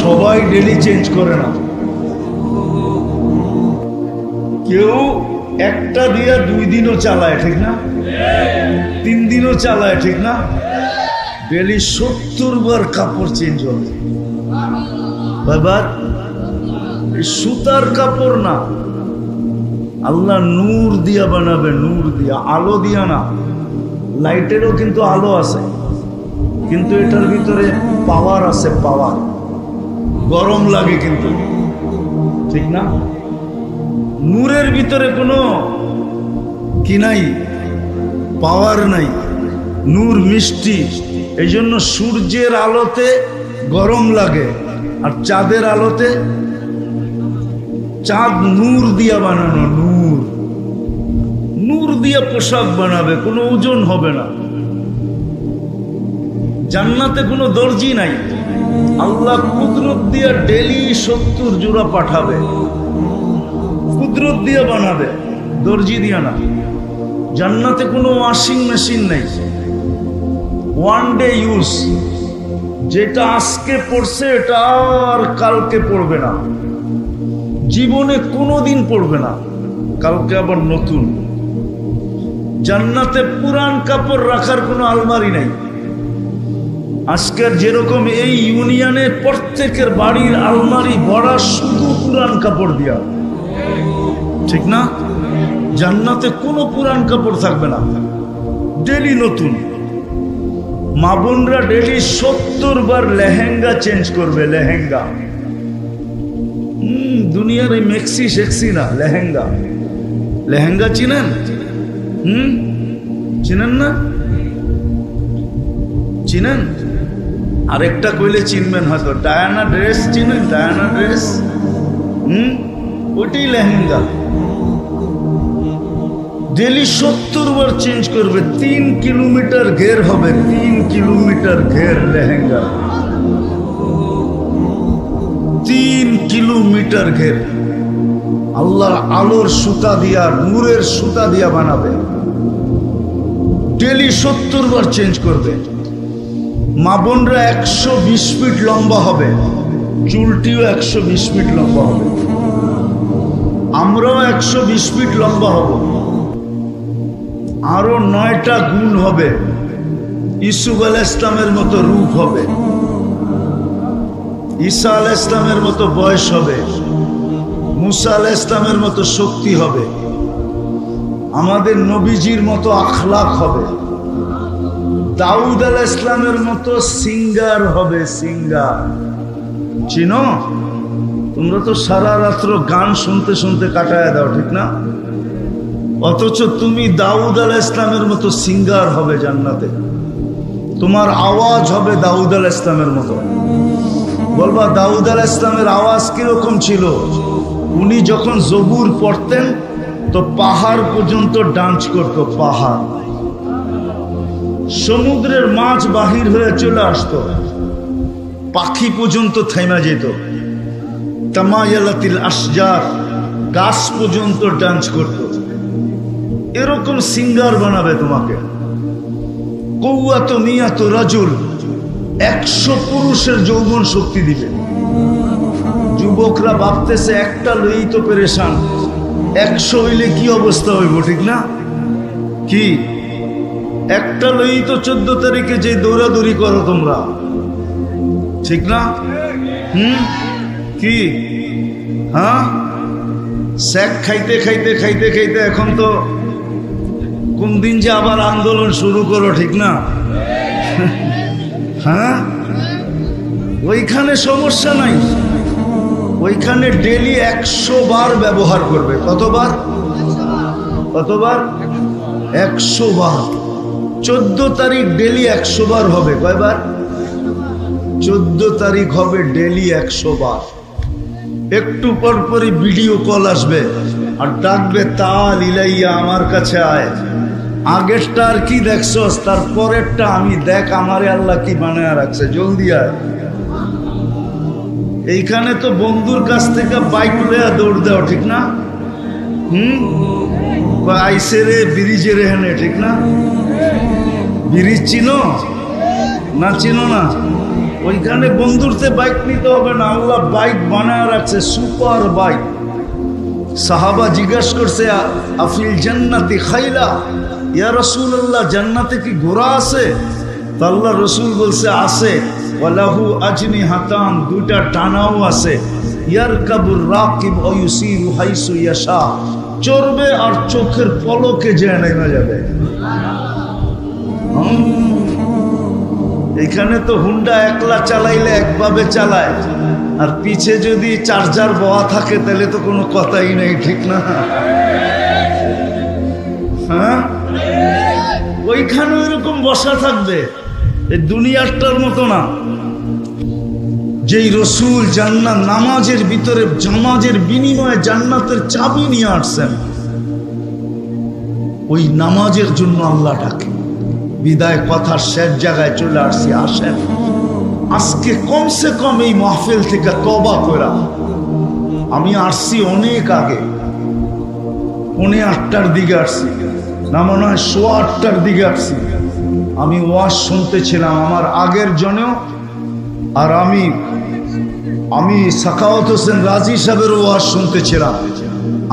S1: সবাই ডেলি চেঞ্জ করে না, কেউ একটা দিয়া 2 দিনও চালায়, ঠিক না? 3 দিনও চালায়, ঠিক না? ডেলি 70 বার কাপড় চেঞ্জ হবে। কয়বার? সুতার কাপড় না, আল্লাহ নূর দিয়া বানাবে, নূর দিয়া, আলো দিয়া না। লাইটেরও কিন্তু আলো আছে, কিন্তু এটার ভিতরে পাওয়ার আছে, পাওয়ার। গরম লাগে কিন্তু, ঠিক না? নূরের ভিতরে কোনো কি নাই, পাওয়ার নাই। নূর মিষ্টি, এই জন্য সূর্যের আলোতে গরম লাগে, আর চাঁদের আলোতে, চাঁদ নূর দিয়া বানানো, নূর, নূর দিয়া পোশাক বানাবে, কোনো ওজন হবে না। জান্নাতে কোনো দর্জি নাই, আল্লাহ কুদরত দিয়া ডেলি 70 জোড়া পাঠাবে, কুদরত দিয়া বানাবে, দর্জি দিয়া না। জান্নাতে কোনো ওয়াশিং মেশিন নেই, 1 ডে ইউজ, যেটা আজকে পড়ছে এটা আর কালকে পড়বে না, জীবনে কোনোদিন পড়বে না, কালকে আবার নতুন। জান্নাতে পুরান কাপড় রাখার কোনো আলমারি নাই। আজকের যেরকম এই ইউনিয়নে প্রত্যেকের বাড়ির আলমারি ভরা শুধু পুরান কাপড় দিয়া, ঠিক না? জান্নাতে কোনো পুরান কাপড় থাকবে না, ডেলি নতুন। মা বোনরা ডেলি 70 বার লেহেঙ্গা চেঞ্জ করবে, লেহেঙ্গা। দুনিয়ার এই মেক্সি শেক্সি না, লেহেঙ্গা। লেহেঙ্গা চিনেন? চিনেন না? চিনেন? আরেকটা কইলে চিনবেন হয়তো, ডায়ানা ড্রেস চিনেন? ডায়ানা ড্রেস, ওইটাই লেহেঙ্গা। ডেলি 70 বার চেঞ্জ করবে, 3 কিলোমিটার ঘের হবে, 3 কিলোমিটার ঘের লেহেঙ্গা, 3 কিলোমিটার ঘের। আল্লাহর আলোর সুতা দিয়া, নূরের সুতা দিয়া বানাবে, ডেলি 70 বার চেঞ্জ করবে। মা বোনরা 120 ফিট লম্বা হবে, চুলটিও 120 ফিট লম্বা হবে, আমরাও 120 ফিট লম্বা হব। আরো 9টা গুণ হবে, ইসুফ আলাইহিস ইসলামের মতো রূপ হবে, ঈসা আলাইহিস ইসলামের মতো বয়স হবে, মুসা আলাইহিস ইসলামের মতো শক্তি হবে, আমাদের নবীজির মতো আখলাক হবে, দাউদ আলাইহিস ইসলামের মতো সিঙ্গার হবে, সিঙ্গার। চিনো? তোমরা তো সারা রাত্র গান শুনতে শুনতে কাটায় দাও, ঠিক না? অথচ তুমি দাউদ আলাইহিস ইসলামের মতো সিঙ্গার হবে জান্নাতে, তোমার আওয়াজ হবে দাউদ আলাইহিস ইসলামের মতো। বলবা দাউদ আলাইহিস ইসলামের আওয়াজ কিরকম ছিল? উনি যখন জবুর পড়তেন তো পাহাড় পর্যন্ত ডান্স করত, পাহাড়। সমুদ্রের মাছ বাহির হয়ে চলে আসতো, পাখি পর্যন্ত থেমে যেত, তামায়ালাতিল আশজার, গাছ পর্যন্ত ডান্স করত। এরকম সিঙ্গার বানাবে তোমাকে। কওয়াত মিয়াত রাজুল, 100 পুরুষের যৌবন শক্তি দিবে। যুবকরা ভাবতেছে একটা লই তো পেরেশান, 100 হইলে কি অবস্থা হইব, ঠিক না? কি একটা লই তো 14 তারিখে যে দৌড়াদৌড়ি করো তোমরা, ঠিক না? কি হ্যাঁ, স্যাক খাইতে খাইতে খাইতে খাইতে এখন তো কোন দিন যে আবার আন্দোলন শুরু করো, ঠিক না? হ্যাঁ, ওইখানে সমস্যা নাই, ওইখানে ডেলি 100 বার ব্যবহার করবে। কতবার? কতবার? 100 বার। 14 তারিখ ডেলি 100 বার হবে। কয়বার? 14 তারিখ হবে ডেলি 100 বার। একটু পর পরই ভিডিও কল আসবে আর ডাকবে, তাল ইলাইয়া, আমার কাছে আয়। আগেরটা আর কি দেখছস, তার পরেরটা আমি দেখ, আমারে আল্লাহ কি বানায় রাখছে, জলদি আয়। এইখানে তো বন্ধুর কাছ থেকে বাইক লইয়া দৌড় দেও, ঠিক না? আইসে রে ব্রিজে রেহানে, ঠিক না? ব্রিজ চিনো না? চিনো না? ওইখানে বন্ধুরতে বাইক নিতে হবে না, আল্লাহ বাইক বানায় রাখছে, সুপার বাইক। সাহাবা জিজ্ঞাসা করছে, আফিল জান্নাতি খাইলা, ইয়া রাসূলুল্লাহ, জান্নাতে কি ঘোড়া আছে? তো আল্লাহ রসুল বলছে আছে। ওয়ালাহু আজনিহাতান, দুইটা ডানাও আছে। ইয়ারকাবুর রাকিব ওয়া ইউসিরু হাইসু ইয়াশা, চড়বে আর চোখের পলকে যে নেমে যাবে। এখানে তো হুন্ডা একলা চালাইলে একভাবে চালায়, আর পিছে যদি চার্জার বওয়া থাকে তাহলে তো কোনো কথাই নেই, ঠিক না? হ্যাঁ, ওইখানে ওইরকম বসা থাকবে, এই দুনিয়াটার মতো না। যেই রসুল জান্নাত, নামাজের ভিতরে জামাজের বিনিময়ে জান্নাতের চাবি নিয়ে আসছেন, ওই নামাজের জন্য আল্লাহ ডাকে। বিদায় কথার শেষ জায়গায় চলে আসছি, আসেন আজকে কমসে কম এই মাহফিল থেকে তওবা করা। আমি আসছি অনেক আগে, 8:45 দিকে আসছি, না মনে হয় 8:15 দিকে আসছি। আমি ওয়াজ শুনতেছিলাম আমার আগের জনেও, আর আমি সাখাওয়াত হোসেন রাজি সাহেবের ওয়াজ শুনতেছিলাম।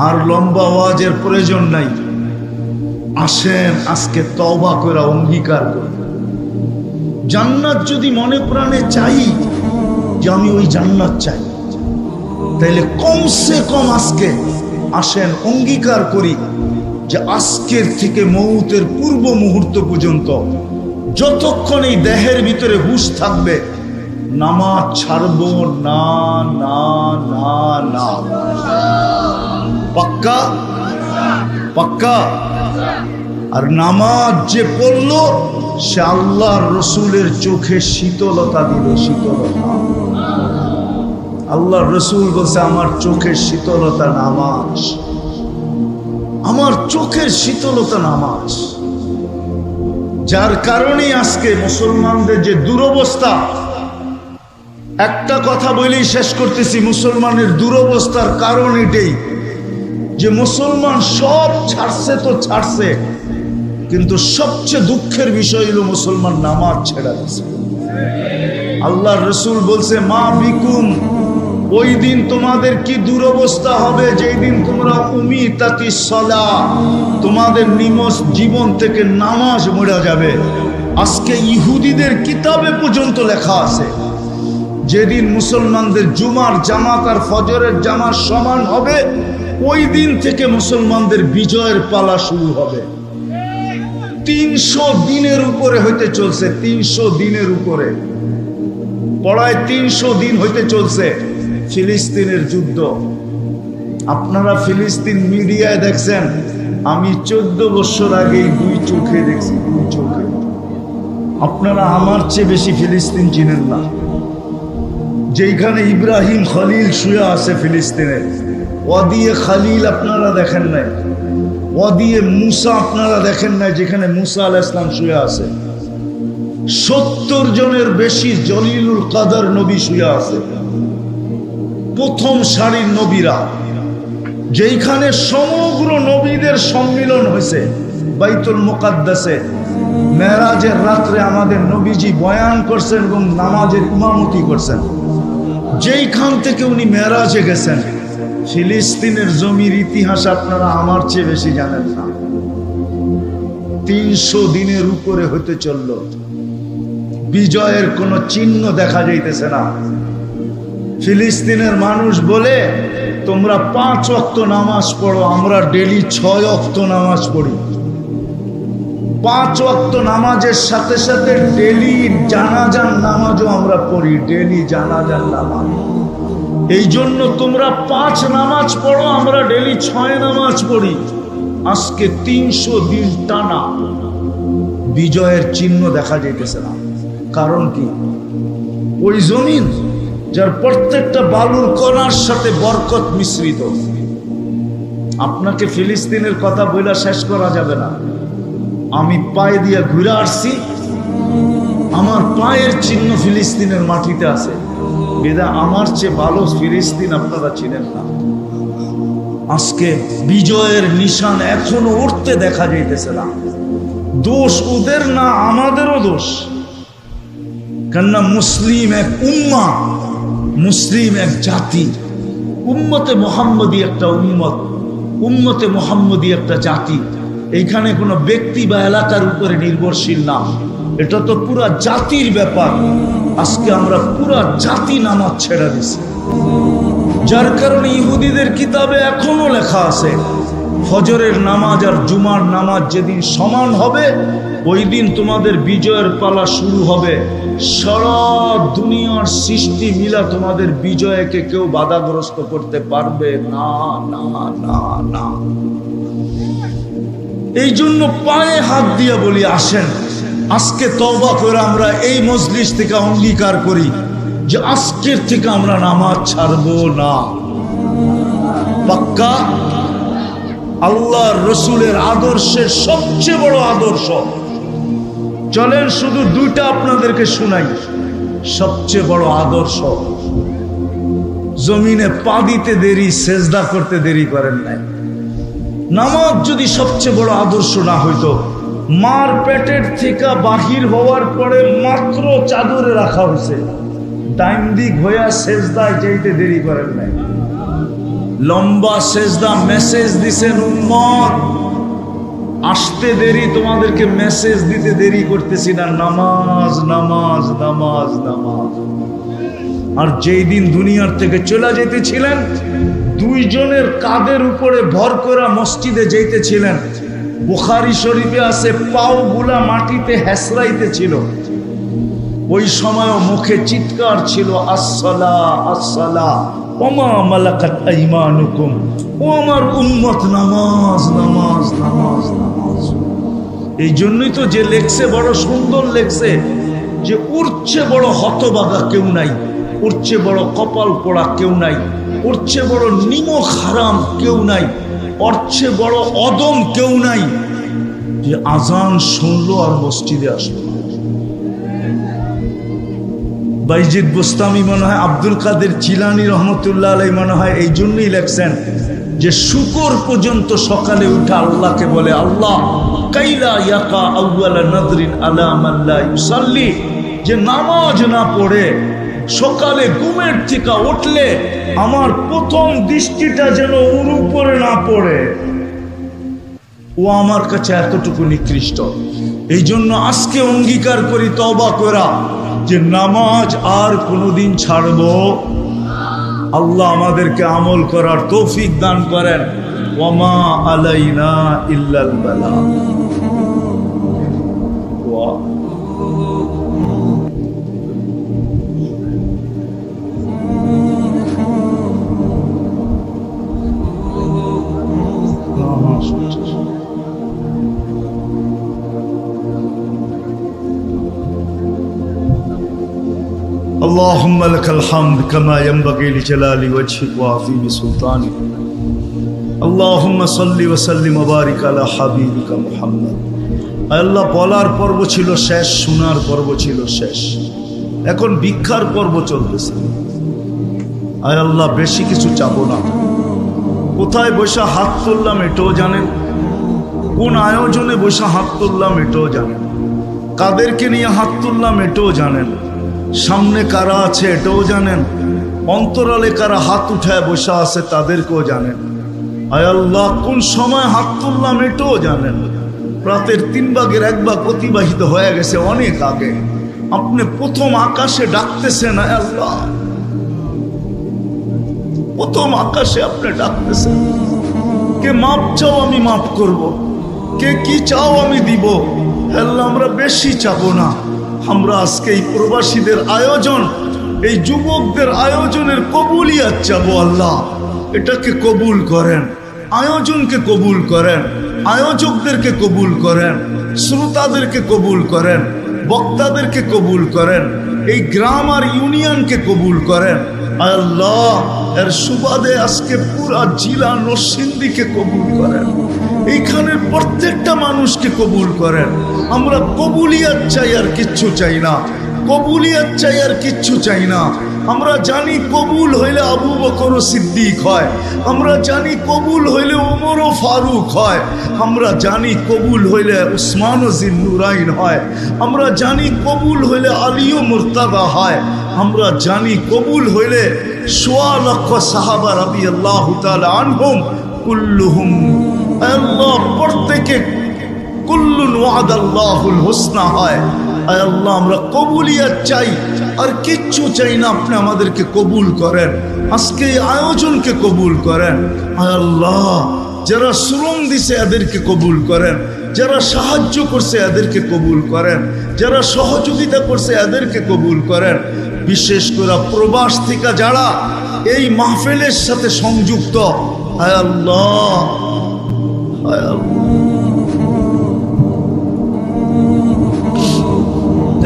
S1: আর লম্বা ওয়াজের প্রয়োজন নাই, আসেন আজকে তওবা করে অঙ্গীকার করি। জান্নাত যদি মনে প্রাণে চাই, যে আমি ওই জান্নাত চাই, তাইলে কমসে কম আজকে আসেন অঙ্গীকার করি যে আজকের থেকে মৌতের পূর্ব মুহূর্ত পর্যন্ত যতক্ষণ এই দেহের ভিতরে হুঁশ থাকবে, নামাজ ছাড়ব না, না, না, না। পাক্কা? পাক্কা? আর নামাজ যে পড়লো, সে আল্লাহর রসুলের চোখে শীতলতা দিল, শীতলতা। আল্লাহর রসুল বলছে, আমার চোখের শীতলতা নামাজ, আমার চোখের শীতলতা নামাজ। যার কারণে আজকে মুসলমানদের যে দুরবস্থা, একটা কথা বলেই শেষ করতেছি, মুসলমানের দুরবস্থার কারণ এটাই যে মুসলমান সব ছাড়ছে তো ছাড়ছে, কিন্তু সবচেয়ে দুঃখের বিষয় হলো মুসলমান নামাজ ছেড়ে দিয়েছে। আল্লাহর রসুল বলছে, মা বিকুম, ওই দিন তোমাদের কি দুরবস্থা হবে যেই দিন তোমরা উমিতাতি সলা, তোমাদের নিমস জীবন থেকে নামাজ মরে যাবে। আজকে ইহুদিদের কিতাবে পর্যন্ত লেখা আছে, যেদিন মুসলমানদের জুমার জামাত আর ফজরের জামাত সমান হবে, ওই দিন থেকে মুসলমানদের বিজয়ের পালা শুরু হবে। 300 দিনের উপরে হইতে চলছে, 300 দিনের উপরে, পড়ায় 300 দিন হইতে চলছে ফিলিস্তিনের যুদ্ধ। আপনারা ফিলিস্তিন মিডিয়ায় দেখছেন, আমি 14 বছর আগে 2 চোখে দেখছি, 2 চোখে। আপনারা আমার চেয়ে বেশি ফিলিস্তিন চিনেন না। যেইখানে ইব্রাহিম খলিল শুয়ে আছে ফিলিস্তিনে, ওয়াদিয়ে খালিল আপনারা দেখেন নাই, ওয়াদিয়ে মুসা আপনারা দেখেন নাই, যেখানে মুসা আলাইহিস সালাম শুয়ে আছে। 70 জনের বেশি জলিলুল কাদর নবী শুয়ে আছে, প্রথম সারির নবীরা। যেইখানে সমগ্র নবীদের সম্মিলন হয়েছে বাইতুল মুকাদ্দাসে, মেরাজের রাত্রে আমাদের নবীজি বয়ান করছেন এবং নামাজের ইমামতি করছেন। যেইখান থেকে উনি মেরাজে গেছেন, ফিলিস্তিনের জমির ইতিহাস আপনারা আমার চেয়ে বেশি জানেন না। 300 দিনের উপরে হতে চলল, বিজয়ের কোনো চিহ্ন দেখা যাইতেছে না। ফিলিস্তিনের মানুষ বলে তোমরা 5 ওয়াক্ত নামাজ পড়ো, আমরা ডেলি 6 ওয়াক্ত নামাজ পড়ি। 5 ওয়াক্ত নামাজের সাথে সাথে ডেলি জানাজার নামাজও আমরা পড়ি, ডেলি জানাজার নামাজ। এই জন্য তোমরা 5 নামাজ পড়ো, আমরা ডেলি 6 নামাজ পড়ি। আজকে 300 দিন টানা বিজয়ের চিহ্ন দেখা যাইতেছে না। কারণ কি? ওই জমিন যার প্রত্যেকটা বালুর কণার সাথে বরকত মিশ্রিত। আপনাকে ফিলিস্তিনের কথা বইলা শেষ করা যাবে না। আমি পায়ে দিয়ে ঘুরে আসছি, আমার পায়ের চিহ্ন ফিলিস্তিনের মাটিতে আছে। বেদা আমার চেয়ে ভালো ফিলিস্তিন আপনারা চিনেন না। আজকে বিজয়ের নিশান এখনো উঠতে দেখা যাইতেছে না। দোষ ওদের না, আমাদেরও দোষ। কেননা মুসলিম এক উম্মাহ, মুসলিম এক জাতি, উম্মতে মুহাম্মদী একটা উম্মত, উম্মতে মুহাম্মদী একটা জাতি। এইখানে কোনো ব্যক্তি বা এলাকার উপরে নির্ভরশীল না, এটা তো পুরা জাতির ব্যাপার। আজকে আমরা পুরা জাতি নামাজ ছেড়ে দিছি, যার কারণে ইহুদিদের কিতাবে এখনো লেখা আছে ফজরের নামাজ আর জুমার নামাজ যেদিন সমান হবে ওই দিন তোমাদের বিজয়ের পালা শুরু হবে। সারা দুনিয়ার সৃষ্টি মিলা তোমাদের বিজয়কে কেউ বাধাগ্রস্ত করতে পারবে না, না, না, না। এই জন্য পায়ে হাত দিয়ে বলি, আসেন আজকে তওবা করে আমরা এই মজলিস থেকে অঙ্গীকার করি যে আজকের থেকে আমরা নামাজ ছাড়বো না। পাক্কা? আল্লাহর রসুলের আদর্শের সবচেয়ে বড় আদর্শ। চলেন শুধু 2টা আপনাদেরকে শোনাই। সবচেয়ে বড় আদর্শ, জমিনে পা দিতে দেরি, সেজদা করতে দেরি করেন নাই। নামাজ যদি সবচেয়ে বড় আদর্শ না হইতো, মার পেটের থেকে বাহির হওয়ার পরে মাত্র চাদরে রাখা হয়েছে, ডাইন দিক হইয়া সেজদায় যাইতে দেরি করেন নাই। লম্বা সেজদা মেসেজ দিছেন, উম্মত আসতে দেরি, তোমাদেরকে মেসেজ দিতে দেরি করতেছি না, নামাজ, নামাজ, নামাজ, নামাজ। আর যেই দিন দুনিয়ার থেকে চলে যেতেছিলেন, 2 জনের কাঁধের উপরে ভর করে মসজিদে যাইতেছিলেন। বুখারী শরীফে আছে পাও গুলা মাটিতে হেসরাইতেছিল। ওই সময়ও মুখে চিৎকার ছিল, আসসালা, আসসালা, ওমা মালাকাত আইমানুকুম, ও আমার উম্মত, নামাজ, নামাজ, নামাজ, নামাজ। এই জন্যই তো যে লেখছে বড় সুন্দর লেখছে যে উঠছে বড় হতবাগা কেউ নাই, উঠছে বড় কপাল পোড়া কেউ নাই, উঠছে বড় নিমক হারাম কেউ নাই, উঠছে বড় অদম কেউ নাই যে আজান শুনলো আর মসজিদে আসলো। বাইজিদ বুস্তামি মনে হয়, আব্দুল কাদের জিলানী রহমতুল্লাহ আলাইহি মনে হয় এই জন্যই লেখছেন যে শুকর পর্যন্ত সকালে উঠে আল্লাহকে বলে, আল্লাহ কাইলা ইয়াকা আউয়ালা নাযরিন আলা মান লা ইউসাল্লি, যে নামাজ না পড়ে সকালে ঘুমের থেকে উঠলে আমার প্রথম দৃষ্টিটা যেন ওর উপরে না পড়ে, ও আমার কাছে এতটুকু নিকৃষ্ট। এই জন্য আজকে অঙ্গীকার করি তওবা করা যে নামাজ আর কোনোদিন ছাড়বো। আল্লাহ আমাদেরকে আমল করার তৌফিক দান করেন। ওয়ামা আলাইনা ইল্লাল বালাগ। اللهم لك الحمد كما ينبغي لجلال وجهك وعظيم سلطانك اللهم صل وسلم وبارك على حبيبك محمد। আল্লাহ বলার পর্ব ছিল শেষ, শোনার পর্ব ছিল শেষ, এখন ভিক্ষার পর্ব চলতেছে। আয় আল্লাহ বেশি কিছু চাবো না। কোথায় বসে হাত তুললাম এটাও জানেন, কোন আয়োজনে বসে হাত তুললাম এটাও জানেন, কাদেরকে নিয়ে হাত তুললাম এটাও জানেন, সামনে কারা আছে এটাও জানেন, অন্তরালে কারা হাত উঠায় বসে আছে তাদেরকেও জানেন। আয় আল্লাহ কোন সময় হাত তুললাম এটাও জানেন। রাতের 3 ভাগের 1 ভাগ অতিবাহিত হয়ে গেছে অনেক আগে। আপনি প্রথম আকাশে ডাকতেছেন, আয় আল্লাহ প্রথম আকাশে আপনি ডাকতেছেন, কে মাপ চাও আমি মাপ করব, কে কি চাও আমি দিব। আল্লাহ আমরা বেশি চাবো না, আমরা আজকে এই প্রবাসীদের আয়োজন, এই যুবকদের আয়োজনের কবুলিয়াত চাবো। আল্লাহ এটাকে কবুল করেন, আয়োজনকে কবুল করেন, আয়োজকদেরকে কবুল করেন, শ্রোতাদেরকে কবুল করেন, বক্তাদেরকে কবুল করেন, এই গ্রাম আর ইউনিয়নকে কবুল করেন। আল্লাহ এর সুবাদে আজকে পুরা জিলা নরসিংদীকে কবুল করেন, এইখানের প্রত্যেকটা মানুষকে কবুল করেন। আমরা কবুলিয়াত চাই, আর কিচ্ছু চাই না, কবুলিয়াত চাই, আর কিচ্ছু চাই না। আমরা জানি কবুল হইলে আবু বকর সিদ্দিক হয়, আমরা জানি কবুল হইলে ওমর ও ফারুক হয়, আমরা জানি কবুল হইলে উসমান ও জিন্নুরাইন হয়, আমরা জানি কবুল হইলে আলী ও মুর্তাদা হয়, আমরা জানি কবুল হইলে সোয়া লক্ষ সাহাবা রাদিয়াল্লাহু তাআলা আনহুম কুল্লুহুম। আল্লাহ প্রত্যেকে কুল্লুন ওয়াদাল্লাহুল হুসনা হয়। আল্লাহ আমরা কবুলিয়াত চাই, আর কিচ্ছু চাই না। আপনি আমাদেরকে কবুল করেন, আজকে এই আয়োজনকে কবুল করেন। আল্লাহ যারা শ্রম দিছে এদেরকে কবুল করেন, যারা সাহায্য করছে এদেরকে কবুল করেন, যারা সহযোগিতা করছে এদেরকে কবুল করেন। বিশেষ করে প্রবাস থেকে যারা এই মাহফিলের সাথে সংযুক্ত, হায় আল্লাহ, হায় আল্লাহ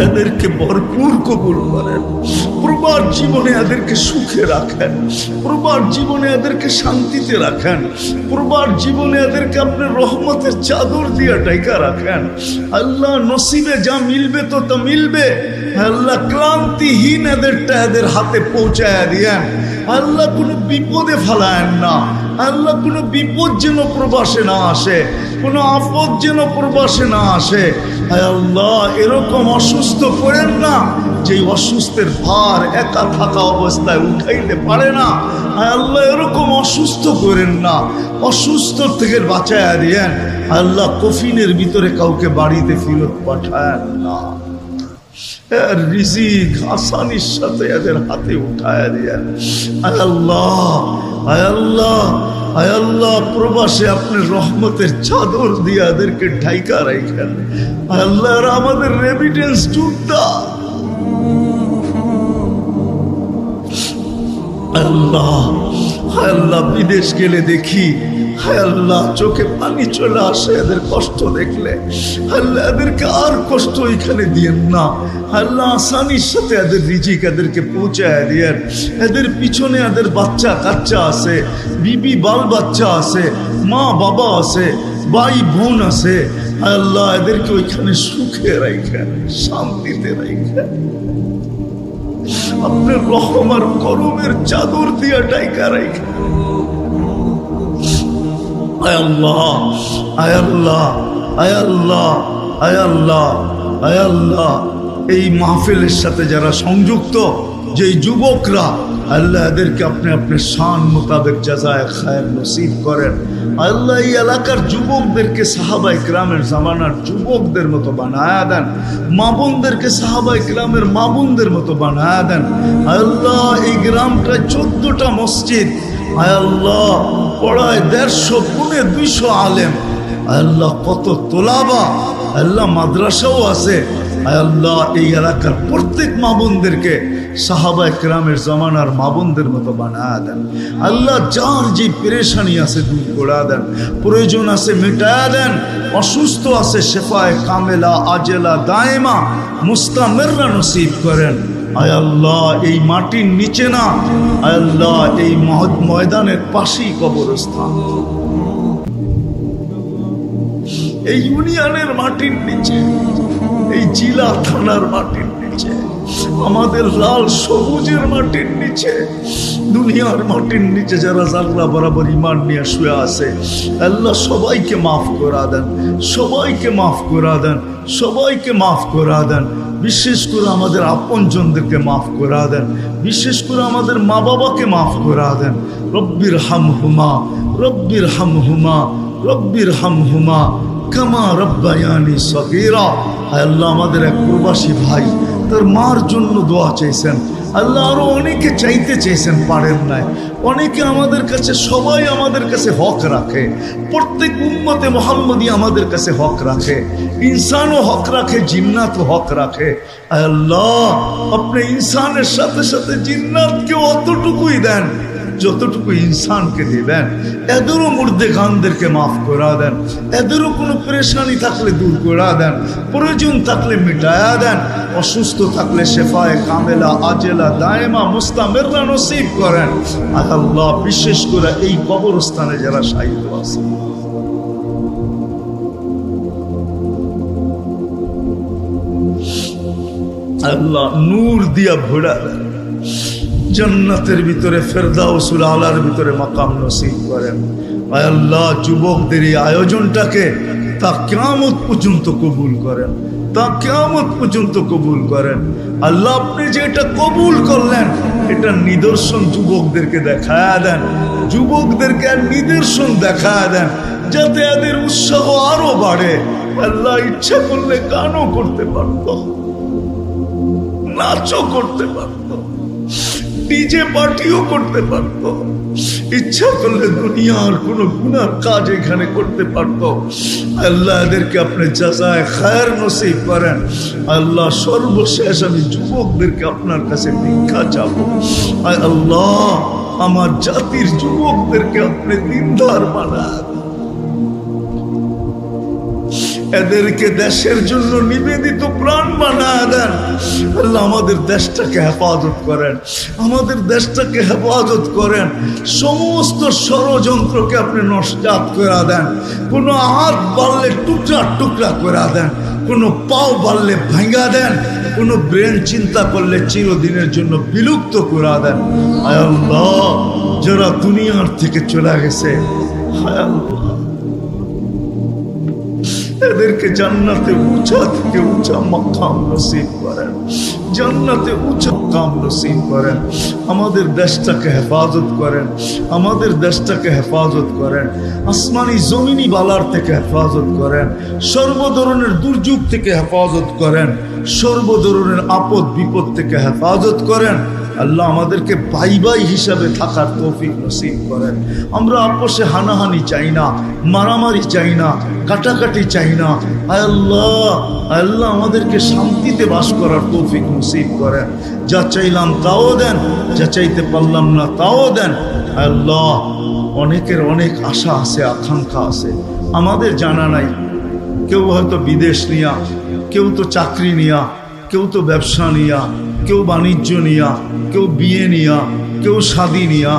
S1: এদেরকে ভরপুর কবুল করেন। প্রবাস জীবনে এদেরকে সুখে রাখেন, প্রবাস জীবনে এদেরকে শান্তিতে রাখেন, প্রবাস জীবনে এদেরকে আপনার রহমতের চাদর দিয়ে ঢাকা রাখেন। আল্লাহ নসিবে যা মিলবে তো তা মিলবে। আল্লাহ ক্লান্তিহীন এদেরটা এদের হাতে পৌঁছায় দিয়েন। আল্লাহ কোনো বিপদে ফেলায়েন না। আল্লাহ কোনো বিপদ যেন প্রবাসে না আসে, কোনো আপদ যেন প্রবাসে না আসে। আল্লাহ এরকম অসুস্থ করেন না যে অসুস্থের ভার একা থাকা অবস্থায় উঠাইতে পারে না। আল্লাহ এরকম অসুস্থ করেন না, অসুস্থ থেকে বাঁচায়া দিয়েন। আল্লাহ কফিনের ভিতরে কাউকে বাড়িতে ফেরত পাঠায় না, রিজিক আসানির সাথে এদের হাতে উঠায় দিয়েন। আল্লাহ, আল্লাহ, আল্লাহ প্রবাসে আপনি রহমতের চাদর দিয়ে এদেরকে ঢাইকা রাখেন। আল্লাহ আমাদের রেমিটেন্স যোদ্ধা, আল্লাহ, আল্লাহ বিদেশ গেলে দেখি, আল্লাহ চোখে পানি চলে আসে এদের কষ্ট দেখলে। আল্লাহ এদেরকে আর কষ্ট এখানে দিয়েন না। আল্লাহ আসানির সাথে এদের রিজিক এদেরকে পৌঁছায় দিয়েন। এদের পিছনে এদের বাচ্চা কাচ্চা আছে, বিবি বাল বাচ্চা আছে, মা বাবা আছে, ভাই বোন আছে। আল্লাহ এদেরকে ওইখানে সুখে রাখেন, শান্তিতে রাখেন। আপনার রহম আর করমের চাদর দিয়া ডাইকা রাখেন। আয় আল্লাহ, আয় আল্লাহ, আয় আল্লাহ, আয় আল্লাহ, আয় আল্লাহ এই মাহফিলের সাথে যারা সংযুক্ত, যেই যুবকরা, আল্লাহ এদেরকে আপনি আপনার শান মোতাবেক জাযায়ে খায়ের নসিব করেন। আল্লাহ এই এলাকার যুবকদেরকে সাহাবায়ে কেরামের জামানার যুবকদের মতো বানায়া দেন, মা বোনদেরকে সাহাবায়ে কেরামের মা বোনদের মতো বানায়া দেন। আল্লাহ এই গ্রামটায় 14টা মসজিদ, আল্লাহ পড়ায় 150 পুনে 200 আলেম, আল্লাহ কত তোলাবা, আল্লাহ মাদ্রাসাও আছে। আল্লাহ এই এলাকার প্রত্যেক মা বোনদেরকে সাহাবায়ে কেরামের জামানার মা বোনদের মতো বানায়া দেন। আল্লাহ যার যে পেরেশানি আছে দূর করে দেন, প্রয়োজন আছে মেটায়া দেন, অসুস্থ আছে শেফায়ে কামেলা আজেলা দায়েমা মুস্তামেররা নসিব করেন। আয় আল্লাহ এই মাটির নিচে না, আয় আল্লাহ এই ময়দানের পাশেই কবরস্থান, এই ইউনিয়নের মাটির নিচে, এই জেলা থানার মাটির নিচে, আমাদের লাল সবুজের মাটির নিচে, দুনিয়ার মাটির নিচে যারা জানলা বরাবর ইমান নিয়ে শুয়ে আছে, আল্লাহ সবাইকে মাফ করা দেন, সবাইকে মাফ করা দেন, সবাইকে মাফ করা দেন। বিশেষ করে আমাদের আপনজনদেরকে মাফ করা দেন, বিশেষ করে আমাদের মা বাবাকে মাফ করা দেন। রব্বির হামহুমা, রব্বির হামহুমা, রব্বির হামহুমা কামা রব্বায়ানি সগীরা। আল্লাহ আমাদের এক প্রবাসী ভাই তার মার জন্য দোয়া চাইছেন। আল্লাহ আরো অনেকে চাইতে চেয়েছেন, পারেন নাই। অনেকে আমাদের কাছে, সবাই আমাদের কাছে হক রাখে, প্রত্যেক উম্মতে মুহাম্মদী আমাদের কাছে হক রাখে, ইনসানও হক রাখে, জিন্নাতও হক রাখে। আল্লাহ আপনি ইনসানের সাথে সাথে জিন্নাতকে অতটুকুই দেন যতটুকু ইনসানকে দিবেন। এদেরও মুর্দে গানদেরকে মাফ করা দেন, এদেরও কোনো পেরেশানি থাকলে দূর করা দেন, প্রয়োজন থাকলে মিটায়া দেন, অসুস্থ থাকলে শেফায়ে কামেলা আজেলা দায়েমা মুস্তামেররা নসিব করেন। আর আল্লাহ বিশেষ করে এই কবরস্থানে যারা শায়িত আছে, আল্লাহ নূর দিয়া ভরা দেন, জান্নাতের ভিতরে ফেরদাউসুল আলার ভিতরে মাকাম নসিব করেন। আয় আল্লাহ যুবকদের এই আয়োজনটাকে তা কিয়ামত পর্যন্ত কবুল করেন, তা কিয়ামত পর্যন্ত কবুল করেন। আল্লাহ আপনি যে এটা কবুল করলেন, এটা নিদর্শন যুবকদেরকে দেখায়া দেন, যুবকদেরকে আর নিদর্শন দেখায়া দেন, যাতে এদের উৎসাহ আরো বাড়ে। আল্লাহ ইচ্ছা করলে গানও করতে পারত, নাচও করতে পারত, ডিজে পার্টিও করতে পারত, ইচ্ছা করলে দুনিয়ার কোনো গুনার কাজ এখানে করতে পারত। আল্লাহ এদেরকে আপনি জাযায়ে খায়ের নসিব করেন। আল্লাহ সর্বশেষ আমি যুবকদেরকে আপনার কাছে ভিক্ষা চাবো। আল্লাহ আমার জাতির যুবকদেরকে আপনি দিনদার বানান, এদেরকে দেশের জন্য নিবেদিত প্রাণ বানায় দেন। আল্লাহ আমাদের দেশটাকে হেফাজত করেন, আমাদের দেশটাকে হেফাজত করেন। সমস্ত ষড়যন্ত্রকে আপনি নস্যাৎ করে দেন। কোনো হাত বাড়লে টুকরা টুকরা করে দেন, কোনো পাও বাড়লে ভাঙা দেন, কোনো ব্রেন চিন্তা করলে চিরদিনের জন্য বিলুপ্ত করে দেন। হায় আল্লাহ যারা দুনিয়ার থেকে চলে গেছে, হায় আল্লাহ এদেরকে জান্নাতে উঁচা থেকে উঁচা মাকাম নসিব করেন, জান্নাতে উঁচা মাকাম নসিব করেন। আমাদের দেশটাকে হেফাজত করেন, আমাদের দেশটাকে হেফাজত করেন, আসমানি জমিনি বালার থেকে হেফাজত করেন, সর্ব ধরনের দুর্যোগ থেকে হেফাজত করেন, সর্ব ধরনের আপদ বিপদ থেকে হেফাজত করেন। আল্লাহ আমাদেরকে ভাই ভাই হিসাবে থাকার তৌফিক নসিব করেন। আমরা আপোষে হানাহানি চাই না, মারামারি চাই না, কাটাকাটি চাই না। আয় আল্লাহ, আল্লাহ আমাদেরকে শান্তিতে বাস করার তৌফিক নসিব করেন। যা চাইলাম তাও দেন, যা চাইতে পারলাম না তাও দেন। আল্লাহ অনেকের অনেক আশা আছে, আকাঙ্ক্ষা আছে, আমাদের জানা নাই। কেউ হয়তো বিদেশ নিয়া, কেউ তো চাকরি নিয়া, কেউ তো ব্যবসা নিয়া, কেউ বাণিজ্য নিয়া, কেউ বিয়ে নিয়া, কেউ শাদী নিয়া।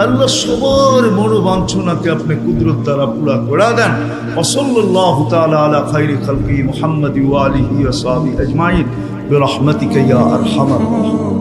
S1: আল্লাহ সবার মনোবাঞ্ছনাকে আপনি কুদরত দ্বারা পুরা করে দেন। ওয়াসাল্লাল্লাহু তাআলা আলা খায়রি খালকি মুহাম্মাদি ওয়া আলিহি ওয়া সাহবিহি আজমাইন বিরহমাতিকা ইয়া আরহামার রাহিমিন।